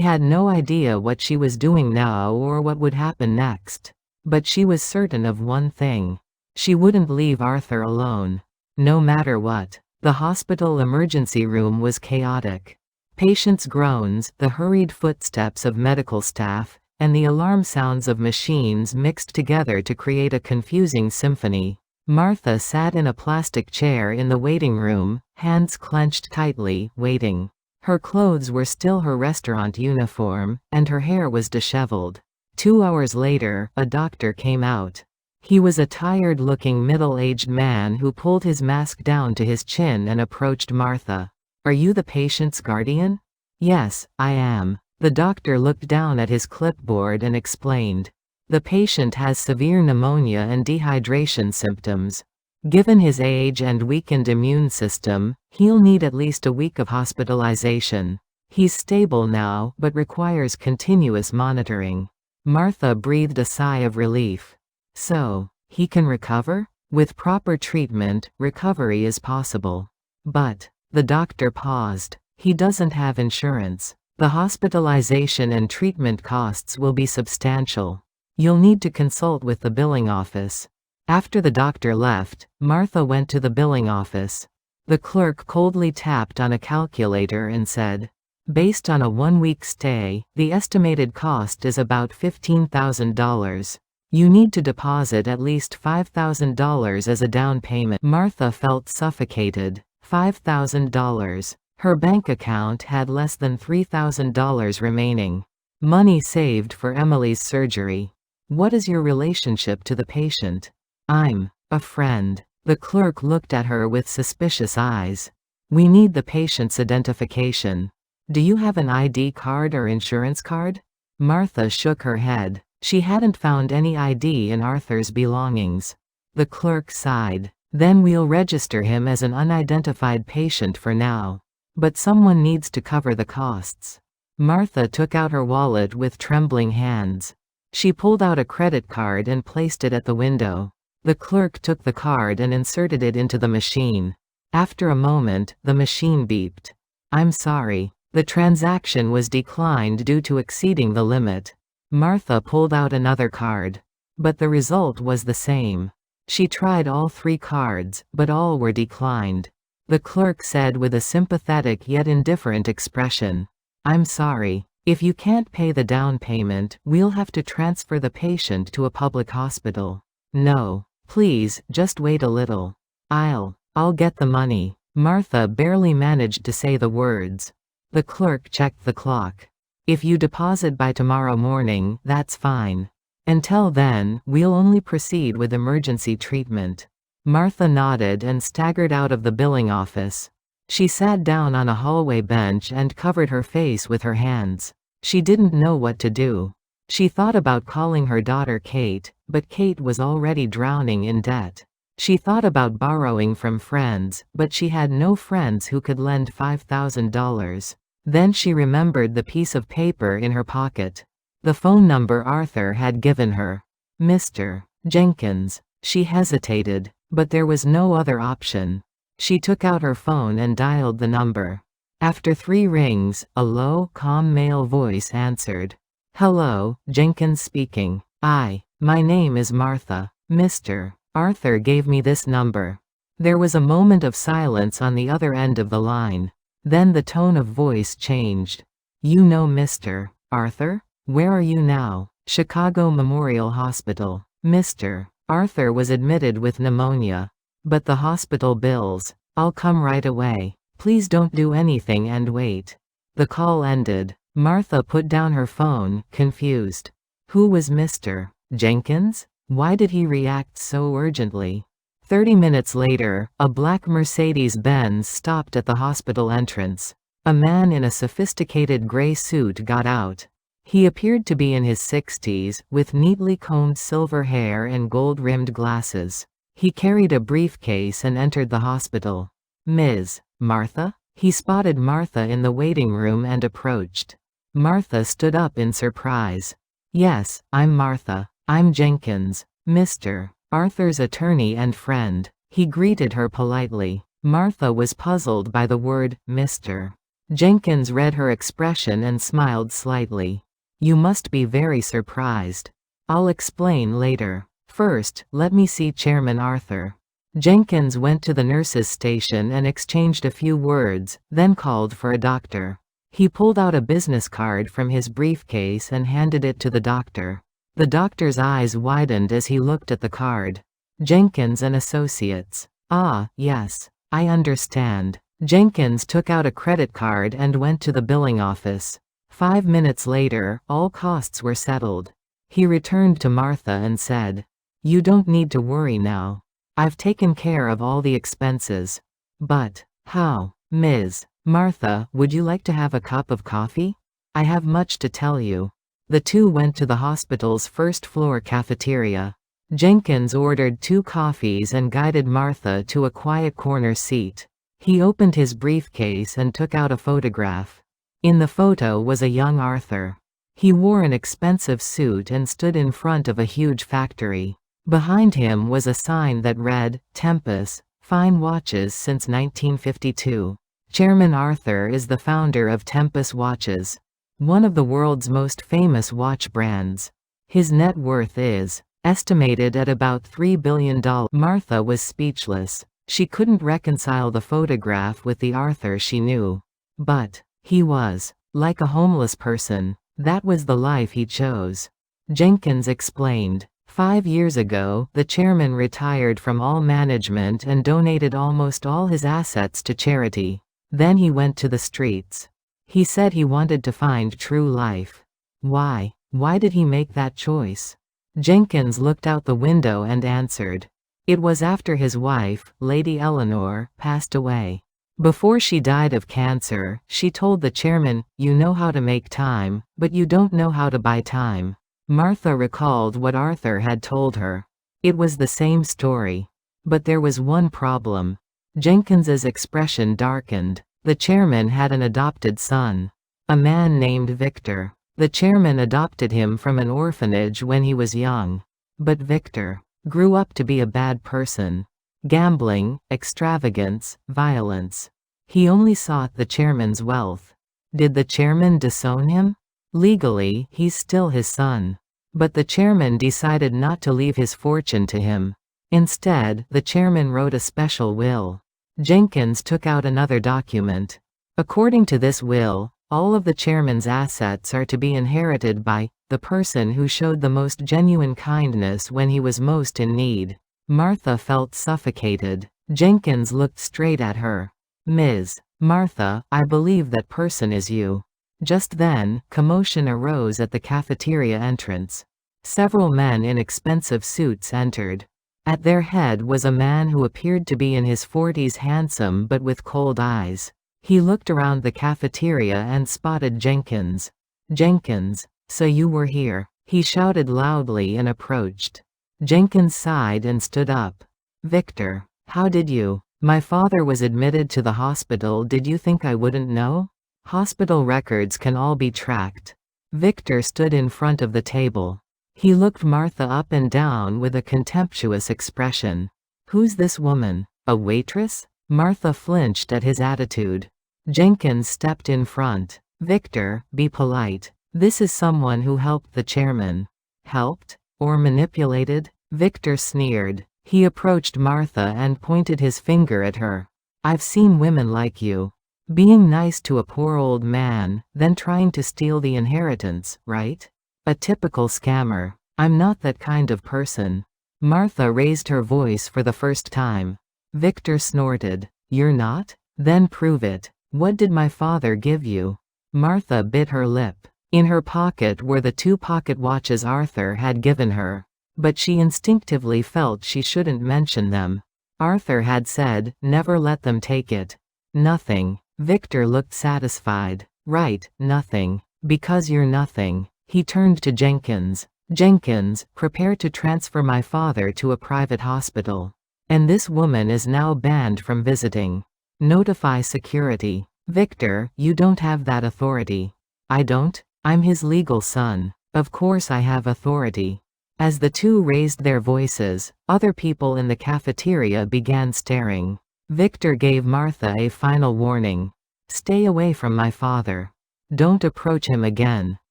had no idea what she was doing now or what would happen next. But she was certain of one thing. She wouldn't leave Arthur alone. No matter what. The hospital emergency room was chaotic. Patients' groans, the hurried footsteps of medical staff, and the alarm sounds of machines mixed together to create a confusing symphony. Martha sat in a plastic chair in the waiting room, hands clenched tightly, waiting. Her clothes were still her restaurant uniform, and her hair was disheveled. 2 hours later, a doctor came out. He was a tired-looking middle-aged man who pulled his mask down to his chin and approached Martha. "Are you the patient's guardian?" "Yes, I am." The doctor looked down at his clipboard and explained. "The patient has severe pneumonia and dehydration symptoms. Given his age and weakened immune system, he'll need at least a week of hospitalization. He's stable now but requires continuous monitoring." Martha breathed a sigh of relief. "So, he can recover? With proper treatment, recovery is possible. But..." The doctor paused. "He doesn't have insurance. The hospitalization and treatment costs will be substantial. You'll need to consult with the billing office." After the doctor left, Martha went to the billing office. The clerk coldly tapped on a calculator and said, "Based on a 1-week stay, the estimated cost is about $15,000. You need to deposit at least $5,000 as a down payment." Martha felt suffocated. $5,000. Her bank account had less than $3,000 remaining. Money saved for Emily's surgery. "What is your relationship to the patient?" "I'm a friend." The clerk looked at her with suspicious eyes. "We need the patient's identification. Do you have an ID card or insurance card?" Martha shook her head. She hadn't found any ID in Arthur's belongings. The clerk sighed. "Then we'll register him as an unidentified patient for now. But someone needs to cover the costs." Martha took out her wallet with trembling hands. She pulled out a credit card and placed it at the window. The clerk took the card and inserted it into the machine. After a moment, the machine beeped. "I'm sorry. The transaction was declined due to exceeding the limit." Martha pulled out another card. But the result was the same. She tried all 3 cards, but all were declined. The clerk said with a sympathetic yet indifferent expression, I'm sorry. If you can't pay the down payment, we'll have to transfer the patient to a public hospital. No. Please, just wait a little. I'll get the money. Martha barely managed to say the words. The clerk checked the clock. If you deposit by tomorrow morning, that's fine. Until then, we'll only proceed with emergency treatment. Martha nodded and staggered out of the billing office. She sat down on a hallway bench and covered her face with her hands. She didn't know what to do. She thought about calling her daughter Kate, but Kate was already drowning in debt. She thought about borrowing from friends, but she had no friends who could lend $5,000. Then she remembered the piece of paper in her pocket. The phone number Arthur had given her. Mr. Jenkins. She hesitated, but there was no other option. She took out her phone and dialed the number. After 3 rings, a low, calm male voice answered. Hello, Jenkins speaking. My name is Martha. Mr. Arthur gave me this number. There was a moment of silence on the other end of the line. Then the tone of voice changed. You know Mr. Arthur? Where are you now? Chicago Memorial Hospital. Mr. Arthur was admitted with pneumonia. But the hospital bills. I'll come right away. Please don't do anything and wait. The call ended. Martha put down her phone, confused. Who was Mr. Jenkins? Why did he react so urgently? 30 minutes later, a black Mercedes-Benz stopped at the hospital entrance. A man in a sophisticated gray suit got out. He appeared to be in his 60s, with neatly combed silver hair and gold-rimmed glasses. He carried a briefcase and entered the hospital. Ms. Martha? He spotted Martha in the waiting room and approached. Martha stood up in surprise. Yes, I'm Martha. I'm Jenkins, Mr. Arthur's attorney and friend. He greeted her politely. Martha was puzzled by the word, Mr. Jenkins read her expression and smiled slightly. You must be very surprised. I'll explain later. First, let me see Chairman Arthur. Jenkins went to the nurse's station and exchanged a few words, then called for a doctor. He pulled out a business card from his briefcase and handed it to the doctor. The doctor's eyes widened as he looked at the card. Jenkins and Associates. Ah, yes. I understand. Jenkins took out a credit card and went to the billing office. 5 minutes later, all costs were settled. He returned to Martha and said, You don't need to worry now. I've taken care of all the expenses. But, how? Ms. Martha, would you like to have a cup of coffee? I have much to tell you. The two went to the hospital's first-floor cafeteria. Jenkins ordered 2 coffees and guided Martha to a quiet corner seat. He opened his briefcase and took out a photograph. In the photo was a young Arthur. He wore an expensive suit and stood in front of a huge factory. Behind him was a sign that read, Templeton, fine watches since 1952. Chairman Arthur is the founder of Templeton watches, one of the world's most famous watch brands. His net worth is estimated at about $3 billion. Martha was speechless. She couldn't reconcile the photograph with the Arthur she knew. But he was like a homeless person. That was the life he chose. Jenkins explained. 5 years ago, the chairman retired from all management and donated almost all his assets to charity. Then he went to the streets. He said he wanted to find true life. Why? Why did he make that choice? Jenkins looked out the window and answered. It was after his wife, Lady Eleanor, passed away. Before she died of cancer, she told the chairman, You know how to make time, but you don't know how to buy time. Martha recalled what Arthur had told her. It was the same story. But there was one problem. Jenkins's expression darkened. The chairman had an adopted son. A man named Victor. The chairman adopted him from an orphanage when he was young. But Victor grew up to be a bad person. Gambling, extravagance, violence. He only sought the chairman's wealth. Did the chairman disown him? Legally, he's still his son. But the chairman decided not to leave his fortune to him. Instead, the chairman wrote a special will. Jenkins took out another document. According to this will, All of the chairman's assets are to be inherited by the person who showed the most genuine kindness when he was most in need. Martha felt suffocated. Jenkins looked straight at her. Ms. Martha, I believe that person is you. Just then, commotion arose at the cafeteria entrance. Several men in expensive suits entered. At their head was a man who appeared to be in his 40s, handsome but with cold eyes. He looked around the cafeteria and spotted Jenkins. Jenkins, so you were here, he shouted loudly and approached. Jenkins sighed and stood up. Victor, how did you? My father was admitted to the hospital. Did you think I wouldn't know? Hospital records can all be tracked. Victor stood in front of the table. He looked Martha up and down with a contemptuous expression. Who's this woman? A waitress? Martha flinched at his attitude. Jenkins stepped in front. Victor, be polite. This is someone who helped the chairman. Helped? Or manipulated? Victor sneered. He approached Martha and pointed his finger at her. I've seen women like you. Being nice to a poor old man, then trying to steal the inheritance, right? A typical scammer. I'm not that kind of person. Martha raised her voice for the first time. Victor snorted. You're not? Then prove it. What did my father give you? Martha bit her lip. In her pocket were the 2 pocket watches Arthur had given her. But she instinctively felt she shouldn't mention them. Arthur had said, never let them take it. Nothing. Victor looked satisfied. Right, nothing. Because you're nothing. He turned to Jenkins. Jenkins, prepare to transfer my father to a private hospital. And this woman is now banned from visiting. Notify security. Victor, you don't have that authority. I don't? I'm his legal son. Of course I have authority. As the two raised their voices, other people in the cafeteria began staring. Victor gave Martha a final warning. Stay away from my father. Don't approach him again.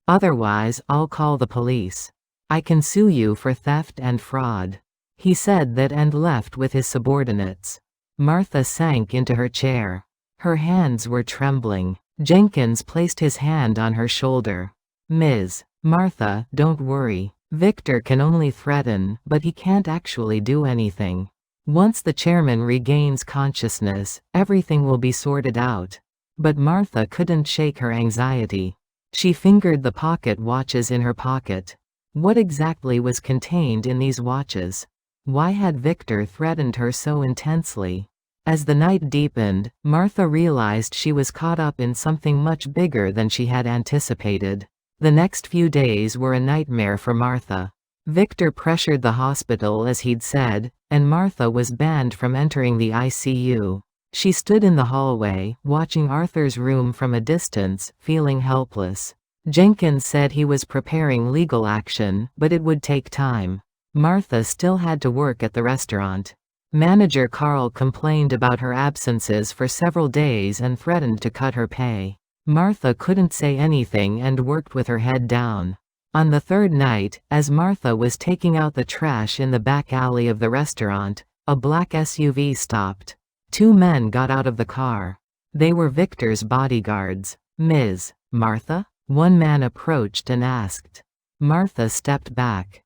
Otherwise, I'll call the police. I can sue you for theft and fraud. He said that and left with his subordinates. Martha sank into her chair. Her hands were trembling. Jenkins placed his hand on her shoulder. Ms. Martha, don't worry. Victor can only threaten, but he can't actually do anything. Once the chairman regains consciousness, everything will be sorted out. But Martha couldn't shake her anxiety. She fingered the pocket watches in her pocket. What exactly was contained in these watches? Why had Victor threatened her so intensely? As the night deepened, Martha realized she was caught up in something much bigger than she had anticipated. The next few days were a nightmare for Martha. Victor pressured the hospital as he'd said, and Martha was banned from entering the ICU. She stood in the hallway, watching Arthur's room from a distance, feeling helpless. Jenkins said he was preparing legal action, but it would take time. Martha still had to work at the restaurant. Manager Carl complained about her absences for several days and threatened to cut her pay. Martha couldn't say anything and worked with her head down. On the third night, as Martha was taking out the trash in the back alley of the restaurant, a black SUV stopped. Two men got out of the car. They were Victor's bodyguards. Ms. Martha? One man approached and asked. Martha stepped back.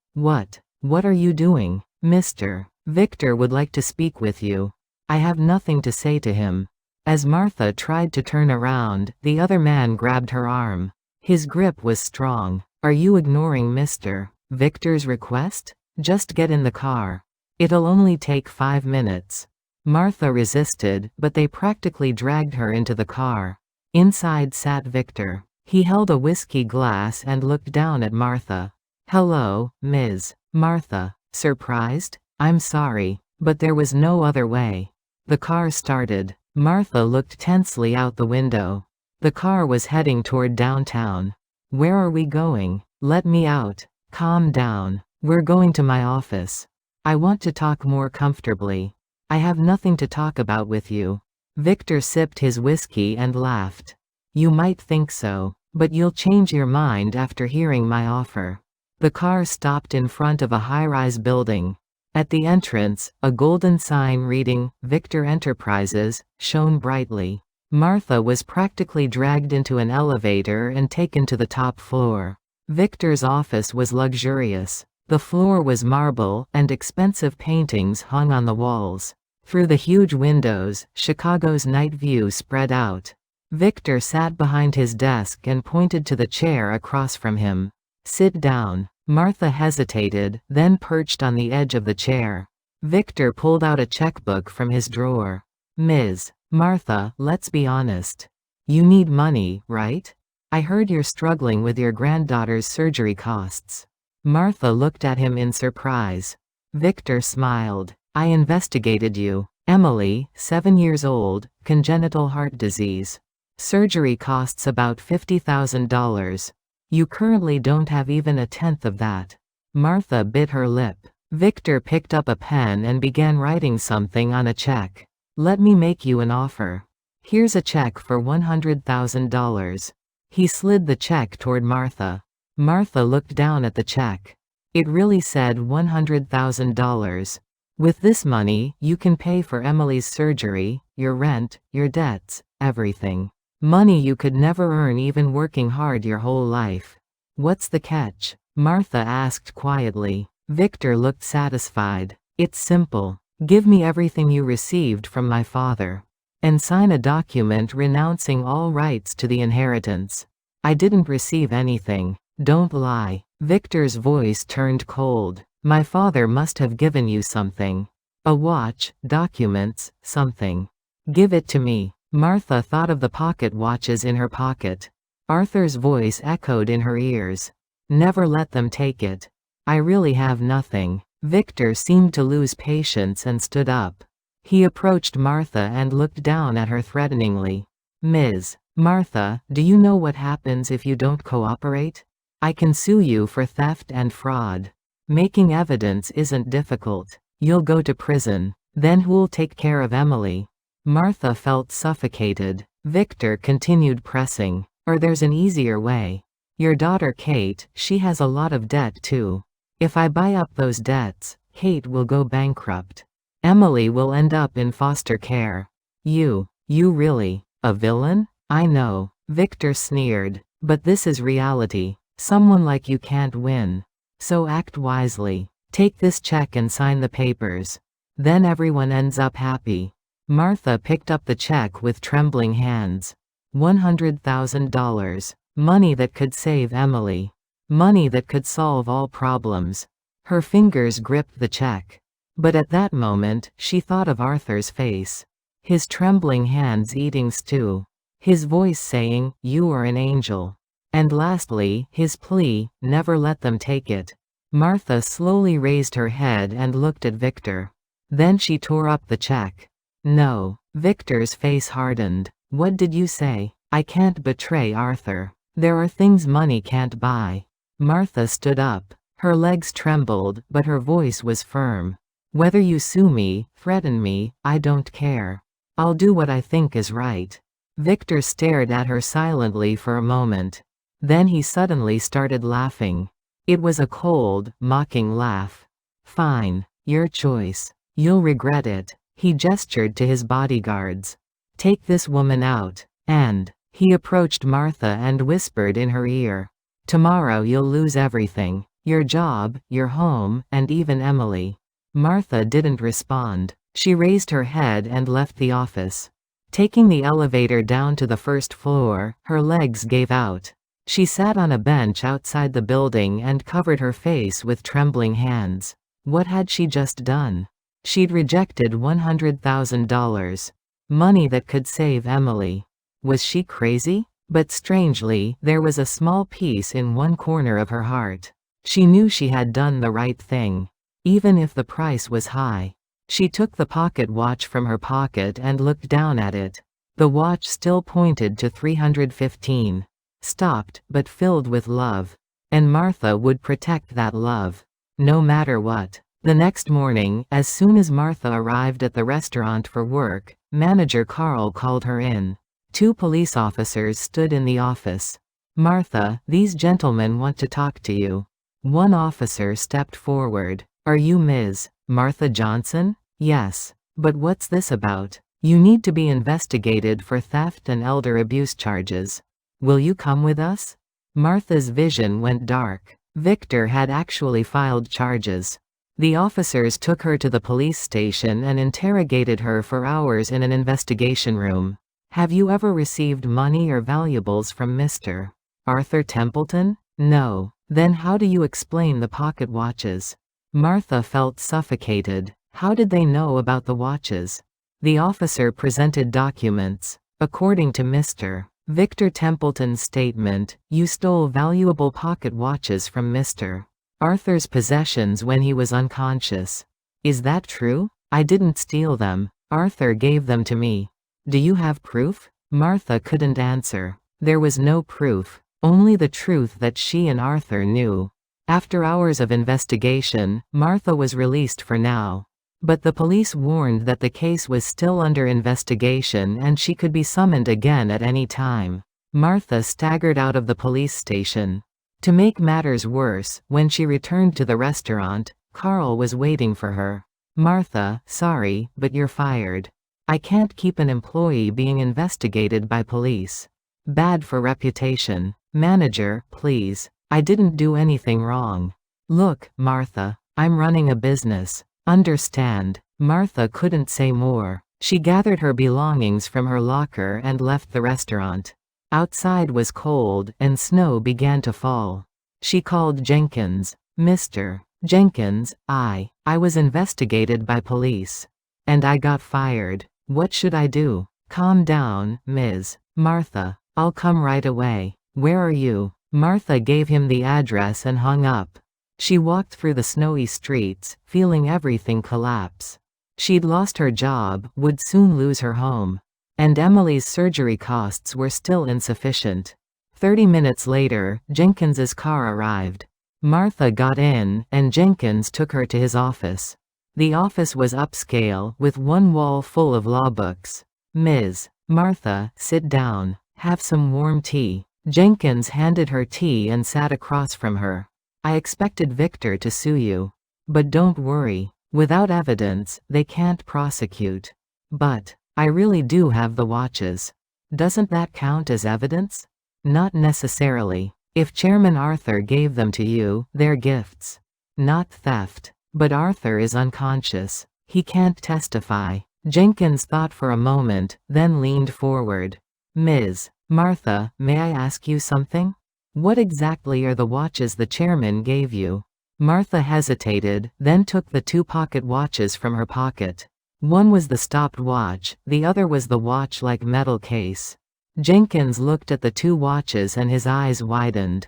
What are you doing, mister? Victor would like to speak with you. I have nothing to say to him. As Martha tried to turn around, the other man grabbed her arm. His grip was strong. Are you ignoring Mr. Victor's request? Just get in the car. It'll only take 5 minutes. Martha resisted, but they practically dragged her into the car. Inside sat Victor. He held a whiskey glass and looked down at Martha. Hello, Ms. Martha. Surprised? I'm sorry, but there was no other way. The car started. Martha looked tensely out the window. The car was heading toward downtown. Where are we going? Let me out. Calm down. We're going to my office. I want to talk more comfortably. I have nothing to talk about with you. Victor sipped his whiskey and laughed. You might think so, but you'll change your mind after hearing my offer. The car stopped in front of a high-rise building. At the entrance, a golden sign reading, Victor Enterprises, shone brightly. Martha was practically dragged into an elevator and taken to the top floor. Victor's office was luxurious. The floor was marble, and expensive paintings hung on the walls. Through the huge windows, Chicago's night view spread out. Victor sat behind his desk and pointed to the chair across from him. "Sit down." Martha hesitated, then perched on the edge of the chair. Victor pulled out a checkbook from his drawer. "Ms. Martha, let's be honest. You need money, right? I heard you're struggling with your granddaughter's surgery costs." Martha looked at him in surprise. Victor smiled. "I investigated you. Emily, 7 years old, congenital heart disease. Surgery costs about $50,000. You currently don't have even a tenth of that." Martha bit her lip. Victor picked up a pen and began writing something on a check. "Let me make you an offer. Here's a check for $100,000. He slid the check toward Martha. Martha looked down at the check. It really said $100,000. "With this money, you can pay for Emily's surgery, your rent, your debts, everything. Money you could never earn even working hard your whole life." "What's the catch?" Martha asked quietly. Victor looked satisfied. "It's simple. Give me everything you received from my father. And sign a document renouncing all rights to the inheritance." "I didn't receive anything. Don't lie." Victor's voice turned cold. "My father must have given you something. A watch, documents, something. Give it to me." Martha thought of the pocket watches in her pocket. Arthur's voice echoed in her ears. "Never let them take it. I really have nothing." Victor seemed to lose patience and stood up. He approached Martha and looked down at her threateningly. "Ms. Martha, do you know what happens if you don't cooperate? I can sue you for theft and fraud. Making evidence isn't difficult. You'll go to prison. Then who'll take care of Emily?" Martha felt suffocated. Victor continued pressing. "Or there's an easier way. Your daughter Kate, she has a lot of debt too. If I buy up those debts, Kate will go bankrupt. Emily will end up in foster care. You really, a villain?" "I know," Victor sneered, "but this is reality. Someone like you can't win. So act wisely. Take this check and sign the papers. Then everyone ends up happy." Martha picked up the check with trembling hands. $100,000. Money that could save Emily. Money that could solve all problems. Her fingers gripped the check. But at that moment, she thought of Arthur's face. His trembling hands eating stew. His voice saying, "You are an angel." And lastly, his plea, "Never let them take it." Martha slowly raised her head and looked at Victor. Then she tore up the check. "No." Victor's face hardened. "What did you say?" "I can't betray Arthur. There are things money can't buy." Martha stood up. Her legs trembled, but her voice was firm. "Whether you sue me, threaten me, I don't care. I'll do what I think is right." Victor stared at her silently for a moment. Then he suddenly started laughing. It was a cold, mocking laugh. "Fine. Your choice. You'll regret it." He gestured to his bodyguards. "Take this woman out." And he approached Martha and whispered in her ear. "Tomorrow you'll lose everything. Your job, your home, and even Emily." Martha didn't respond. She raised her head and left the office. Taking the elevator down to the first floor, her legs gave out. She sat on a bench outside the building and covered her face with trembling hands. What had she just done? She'd rejected $100,000. Money that could save Emily. Was she crazy? But strangely, there was a small peace in one corner of her heart. She knew she had done the right thing. Even if the price was high. She took the pocket watch from her pocket and looked down at it. The watch still pointed to 315. Stopped, but filled with love. And Martha would protect that love. No matter what. The next morning, as soon as Martha arrived at the restaurant for work, manager Carl called her in. 2 police officers stood in the office. "Martha, these gentlemen want to talk to you." One officer stepped forward. "Are you Ms. Martha Johnson?" "Yes. But what's this about?" You need to be investigated for theft and elder abuse charges. Will you come with us? Martha's vision went dark. Victor had actually filed charges. The officers took her to the police station and interrogated her for hours in an investigation room. Have you ever received money or valuables from Mr. Arthur Templeton? No. Then how do you explain the pocket watches? Martha felt suffocated. How did they know about the watches? The officer presented documents. According to Mr. Victor Templeton's statement, you stole valuable pocket watches from Mr. Arthur's possessions when he was unconscious. Is that true? I didn't steal them. Arthur gave them to me. Do you have proof? Martha couldn't answer. There was no proof, only the truth that she and Arthur knew. After hours of investigation, Martha was released for now. But the police warned that the case was still under investigation and she could be summoned again at any time. Martha staggered out of the police station. To make matters worse, when she returned to the restaurant, Carl was waiting for her. Martha, sorry, but you're fired. I can't keep an employee being investigated by police. Bad for reputation. Manager, please. I didn't do anything wrong. Look, Martha, I'm running a business. Understand. Martha couldn't say more. She gathered her belongings from her locker and left the restaurant. Outside was cold, and snow began to fall. She called Jenkins. Mr. Jenkins, I was investigated by police. And I got fired. What should I do? Calm down, Ms. Martha. I'll come right away. Where are you? Martha gave him the address and hung up. She walked through the snowy streets, feeling everything collapse. She'd lost her job, would soon lose her home. And Emily's surgery costs were still insufficient. 30 minutes later, Jenkins's car arrived. Martha got in, and Jenkins took her to his office. The office was upscale, with one wall full of law books. Ms. Martha, sit down. Have some warm tea. Jenkins handed her tea and sat across from her. I expected Victor to sue you. But don't worry. Without evidence, they can't prosecute. But I really do have the watches. Doesn't that count as evidence? Not necessarily. If Chairman Arthur gave them to you, they're gifts. Not theft. But Arthur is unconscious. He can't testify. Jenkins thought for a moment, then leaned forward. Ms. Martha, may I ask you something? What exactly are the watches the chairman gave you? Martha hesitated, then took the two pocket watches from her pocket. One was the stopped watch, the other was the watch-like metal case. Jenkins looked at the two watches and his eyes widened.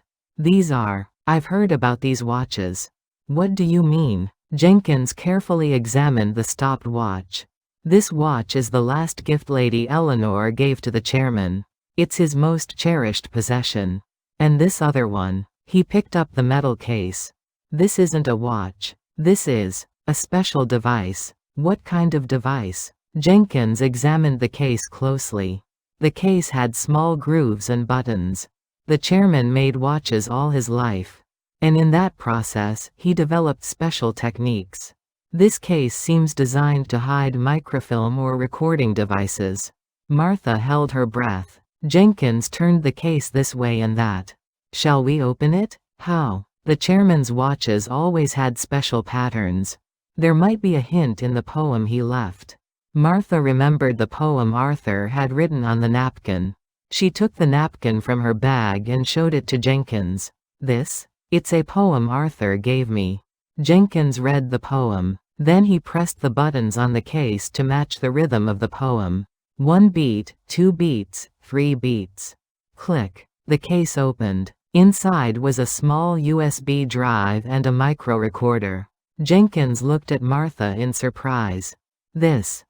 I've heard about these watches. What do you mean? Jenkins carefully examined the stopped watch. This watch is the last gift Lady Eleanor gave to the chairman. It's his most cherished possession. And this other one. He picked up the metal case. This isn't a watch. This is a special device. What kind of device? Jenkins examined the case closely. The case had small grooves and buttons. The chairman made watches all his life. And in that process, he developed special techniques. This case seems designed to hide microfilm or recording devices. Martha held her breath. Jenkins turned the case this way and that. Shall we open it? How? The chairman's watches always had special patterns. There might be a hint in the poem he left. Martha remembered the poem Arthur had written on the napkin. She took the napkin from her bag and showed it to Jenkins. It's a poem Arthur gave me. Jenkins read the poem. Then he pressed the buttons on the case to match the rhythm of the poem. 1 beat, 2 beats, 3 beats. Click. The case opened. Inside was a small USB drive and a micro recorder. Jenkins looked at Martha in surprise. This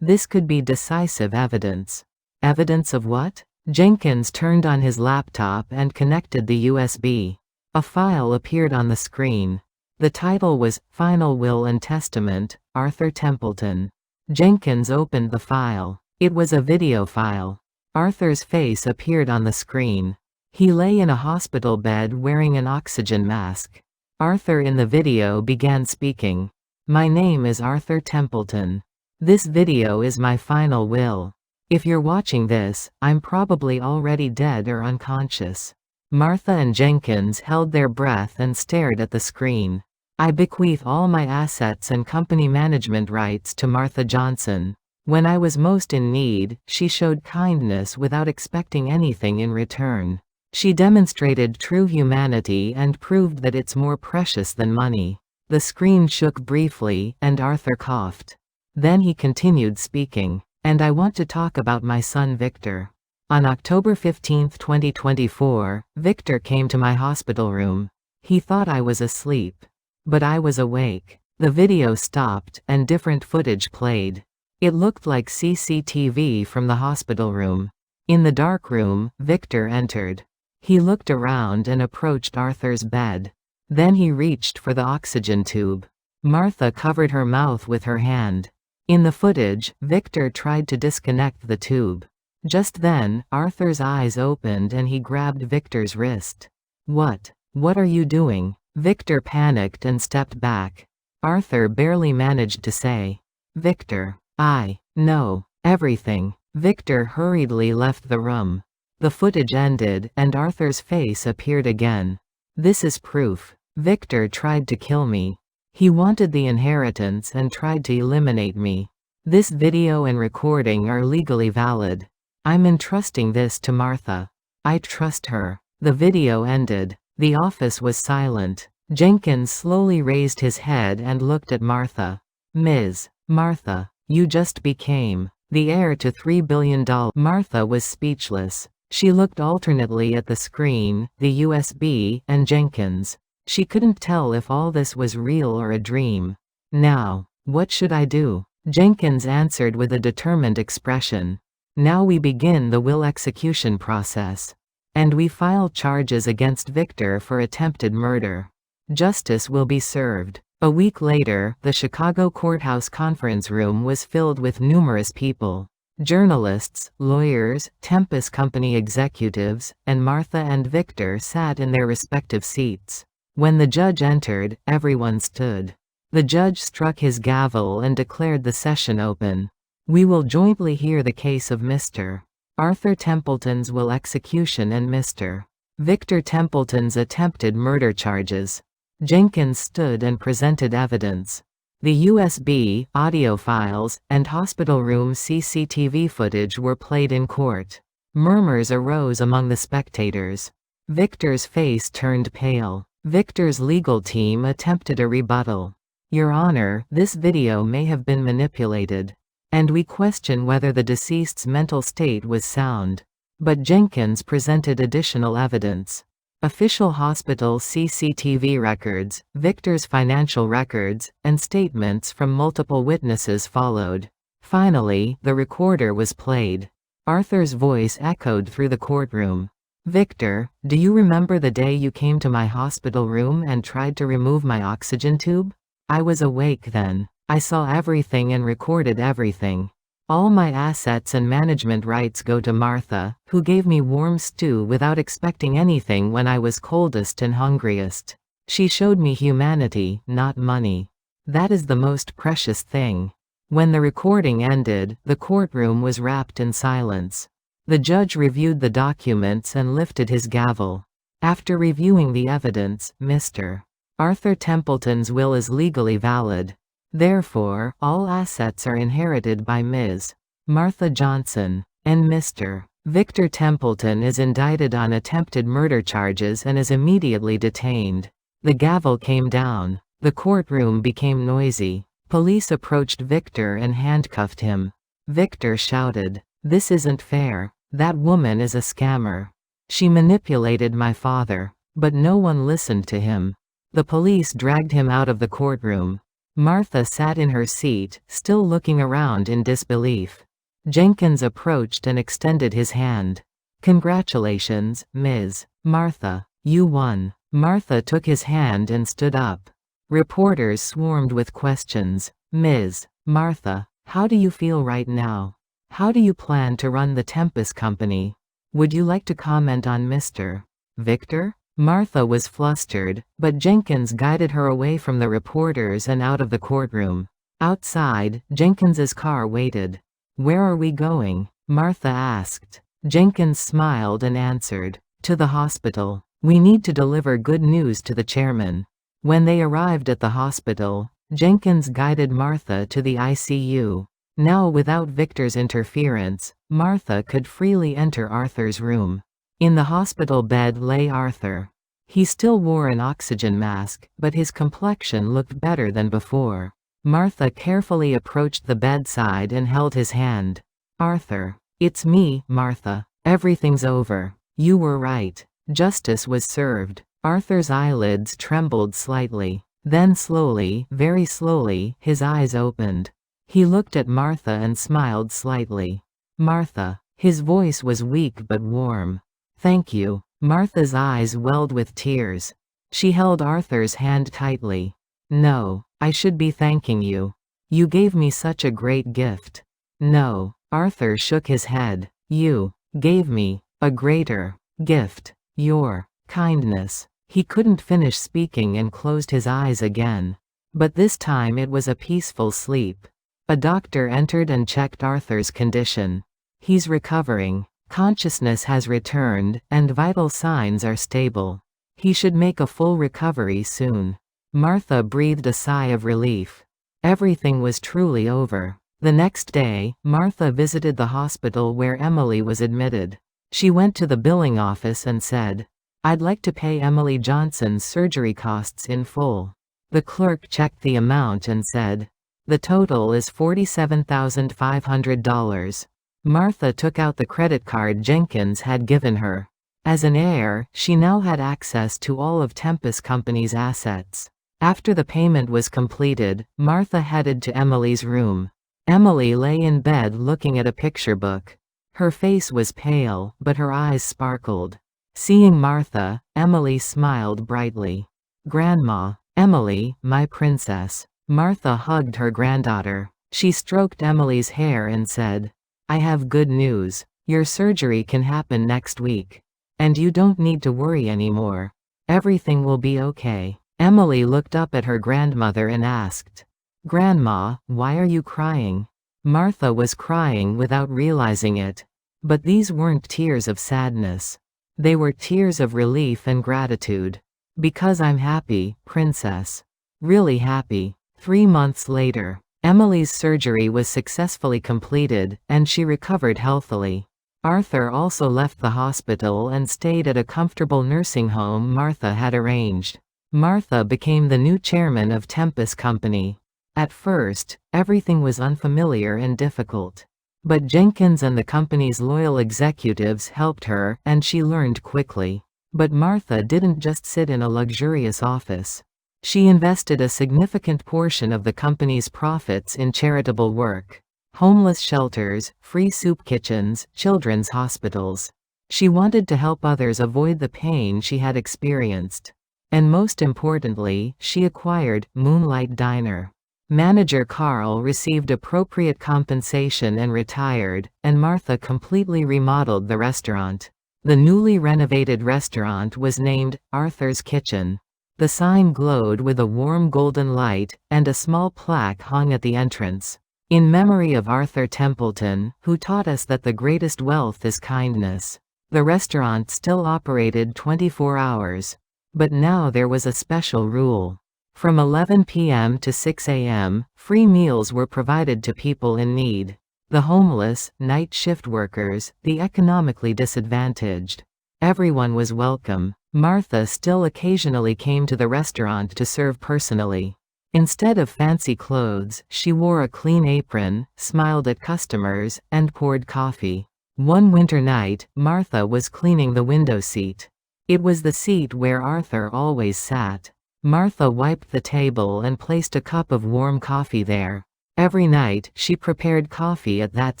could be decisive evidence. Evidence of what? Jenkins turned on his laptop and connected the USB. A file appeared on the screen. The title was Final Will and Testament, Arthur Templeton. Jenkins opened the file. It was a video file. Arthur's face appeared on the screen. He lay in a hospital bed wearing an oxygen mask. Arthur in the video began speaking. My name is Arthur Templeton. This video is my final will. If you're watching this, I'm probably already dead or unconscious." Martha and Jenkins held their breath and stared at the screen. "I bequeath all my assets and company management rights to Martha Johnson. When I was most in need, she showed kindness without expecting anything in return. She demonstrated true humanity and proved that it's more precious than money." The screen shook briefly, and Arthur coughed. Then he continued speaking. "And I want to talk about my son Victor. On October 15, 2024, Victor came to my hospital room. He thought I was asleep. But I was awake." The video stopped, and different footage played. It looked like CCTV from the hospital room. In the dark room, Victor entered. He looked around and approached Arthur's bed. Then he reached for the oxygen tube. Martha covered her mouth with her hand. In the footage, Victor tried to disconnect the tube. Just then, Arthur's eyes opened and he grabbed Victor's wrist. What are you doing?" Victor panicked and stepped back. Arthur barely managed to say, "Victor, I know everything." Victor hurriedly left the room. The footage ended, and Arthur's face appeared again. "This is proof. Victor tried to kill me. He wanted the inheritance and tried to eliminate me. This video and recording are legally valid. I'm entrusting this to Martha. I trust her." The video ended. The office was silent. Jenkins slowly raised his head and looked at Martha. "Ms. Martha, you just became the heir to $3 billion." Martha was speechless. She looked alternately at the screen, the USB, and Jenkins. She couldn't tell if all this was real or a dream. "Now, what should I do?" Jenkins answered with a determined expression. "Now we begin the will execution process. And we file charges against Victor for attempted murder. Justice will be served." A week later, the Chicago courthouse conference room was filled with numerous people. Journalists, lawyers, Tempest Company executives, and Martha and Victor sat in their respective seats. When the judge entered, everyone stood. The judge struck his gavel and declared the session open. "We will jointly hear the case of Mr. Arthur Templeton's will execution and Mr. Victor Templeton's attempted murder charges." Jenkins stood and presented evidence. The USB, audio files, and hospital room CCTV footage were played in court. Murmurs arose among the spectators. Victor's face turned pale. Victor's legal team attempted a rebuttal. "Your Honor, this video may have been manipulated. And we question whether the deceased's mental state was sound." But Jenkins presented additional evidence. Official hospital CCTV records, Victor's financial records, and statements from multiple witnesses followed. Finally, the recorder was played. Arthur's voice echoed through the courtroom. "Victor, do you remember the day you came to my hospital room and tried to remove my oxygen tube? I was awake then. I saw everything and recorded everything. All my assets and management rights go to Martha, who gave me warm stew without expecting anything when I was coldest and hungriest. She showed me humanity, not money. That is the most precious thing." When the recording ended, the courtroom was wrapped in silence. The judge reviewed the documents and lifted his gavel. "After reviewing the evidence, Mr. Arthur Templeton's will is legally valid. Therefore, all assets are inherited by Ms. Martha Johnson, and Mr. Victor Templeton is indicted on attempted murder charges and is immediately detained." The gavel came down. The courtroom became noisy. Police approached Victor and handcuffed him. Victor shouted, "This isn't fair. That woman is a scammer. She manipulated my father." But no one listened to him. The police dragged him out of the courtroom. Martha sat in her seat, still looking around in disbelief. Jenkins approached and extended his hand. "Congratulations, Ms. Martha. You won." Martha took his hand and stood up. Reporters swarmed with questions. "Ms. Martha, how do you feel right now? How do you plan to run the Tempest Company? Would you like to comment on Mr. Victor?" Martha was flustered, but Jenkins guided her away from the reporters and out of the courtroom. Outside, Jenkins's car waited. "Where are we going?" Martha asked. Jenkins smiled and answered, "To the hospital. We need to deliver good news to the chairman." When they arrived at the hospital, Jenkins guided Martha to the ICU. Now, without Victor's interference, Martha could freely enter Arthur's room. In the hospital bed lay Arthur. He still wore an oxygen mask, but his complexion looked better than before. Martha carefully approached the bedside and held his hand. "Arthur. It's me, Martha. Everything's over. You were right. Justice was served." Arthur's eyelids trembled slightly. Then slowly, very slowly, his eyes opened. He looked at Martha and smiled slightly. "Martha." His voice was weak but warm. "Thank you." Martha's eyes welled with tears. She held Arthur's hand tightly. "No, I should be thanking you. You gave me such a great gift." "No." Arthur shook his head. "You gave me a greater gift. Your kindness." He couldn't finish speaking and closed his eyes again. But this time it was a peaceful sleep. A doctor entered and checked Arthur's condition. "He's recovering. Consciousness has returned, and vital signs are stable. He should make a full recovery soon." Martha breathed a sigh of relief. Everything was truly over. The next day, Martha visited the hospital where Emily was admitted. She went to the billing office and said, "I'd like to pay Emily Johnson's surgery costs in full." The clerk checked the amount and said, "The total is $47,500. Martha took out the credit card Jenkins had given her. As an heir, she now had access to all of Tempest Company's assets. After the payment was completed, Martha headed to Emily's room. Emily lay in bed looking at a picture book. Her face was pale, but her eyes sparkled. Seeing Martha, Emily smiled brightly. "Grandma." "Emily, my princess." Martha hugged her granddaughter. She stroked Emily's hair and said, "I have good news. Your surgery can happen next week. And you don't need to worry anymore. Everything will be okay." Emily looked up at her grandmother and asked, "Grandma, why are you crying?" Martha was crying without realizing it. But these weren't tears of sadness. They were tears of relief and gratitude. "Because I'm happy, princess. Really happy." 3 months later, Emily's surgery was successfully completed, and she recovered healthily. Arthur also left the hospital and stayed at a comfortable nursing home Martha had arranged. Martha became the new chairman of Tempest Company. At first, everything was unfamiliar and difficult. But Jenkins and the company's loyal executives helped her, and she learned quickly. But Martha didn't just sit in a luxurious office. She invested a significant portion of the company's profits in charitable work. Homeless shelters, free soup kitchens, children's hospitals. She wanted to help others avoid the pain she had experienced. And most importantly, she acquired Moonlight Diner. Manager Carl received appropriate compensation and retired, and Martha completely remodeled the restaurant. The newly renovated restaurant was named Arthur's Kitchen. The sign glowed with a warm golden light, and a small plaque hung at the entrance. "In memory of Arthur Templeton, who taught us that the greatest wealth is kindness." The restaurant still operated 24 hours. But now there was a special rule. From 11 p.m. to 6 a.m., free meals were provided to people in need. The homeless, night shift workers, the economically disadvantaged. Everyone was welcome. Martha still occasionally came to the restaurant to serve personally. Instead of fancy clothes, she wore a clean apron, smiled at customers, and poured coffee. One winter night, Martha was cleaning the window seat. It was the seat where Arthur always sat. Martha wiped the table and placed a cup of warm coffee there. Every night, she prepared coffee at that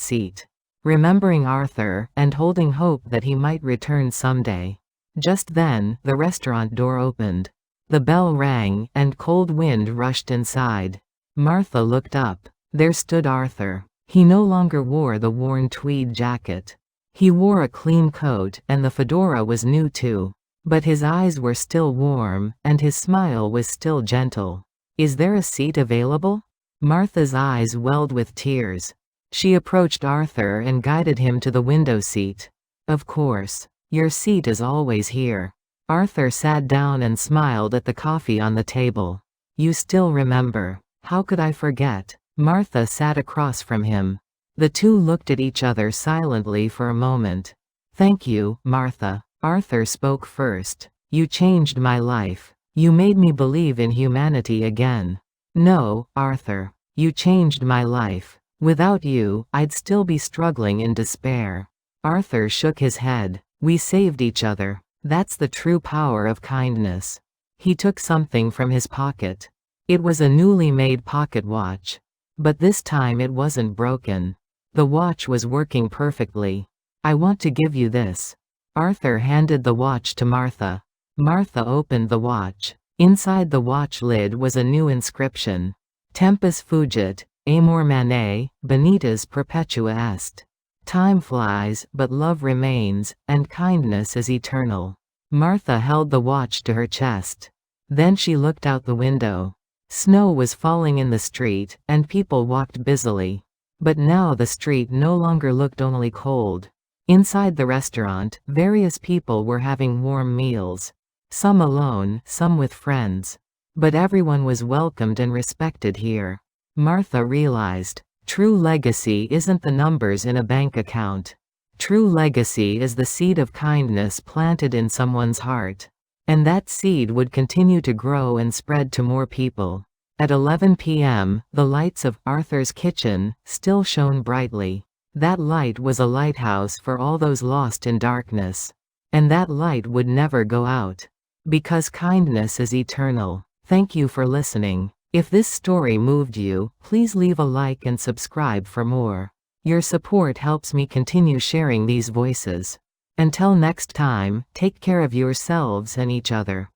seat, remembering Arthur, and holding hope that he might return someday. Just then, the restaurant door opened. The bell rang, and cold wind rushed inside. Martha looked up. There stood Arthur. He no longer wore the worn tweed jacket. He wore a clean coat, and the fedora was new too. But his eyes were still warm, and his smile was still gentle. "Is there a seat available?" Martha's eyes welled with tears. She approached Arthur and guided him to the window seat. Of course. Your seat is always here. Arthur sat down and smiled at the coffee on the table. You still remember. How could I forget? Martha sat across from him. The two looked at each other silently for a moment. Thank you, Martha. Arthur spoke first. You changed my life. You made me believe in humanity again. No, Arthur. You changed my life. Without you, I'd still be struggling in despair. Arthur shook his head. We saved each other. That's the true power of kindness. He took something from his pocket. It was a newly made pocket watch. But this time it wasn't broken. The watch was working perfectly. I want to give you this. Arthur handed the watch to Martha. Martha opened the watch. Inside the watch lid was a new inscription. Tempus fugit, amor manet, benitas perpetua est. Time flies, but love remains, and kindness is eternal. Martha held the watch to her chest. Then she looked out the window. Snow was falling in the street, and people walked busily. But now the street no longer looked only cold. Inside the restaurant, various people were having warm meals. Some alone, some with friends. But everyone was welcomed and respected here. Martha realized. True legacy isn't the numbers in a bank account. True legacy is the seed of kindness planted in someone's heart. And that seed would continue to grow and spread to more people. At 11 p.m., the lights of Arthur's kitchen still shone brightly. That light was a lighthouse for all those lost in darkness. And that light would never go out. Because kindness is eternal. Thank you for listening. If this story moved you, please leave a like and subscribe for more. Your support helps me continue sharing these voices. Until next time, take care of yourselves and each other.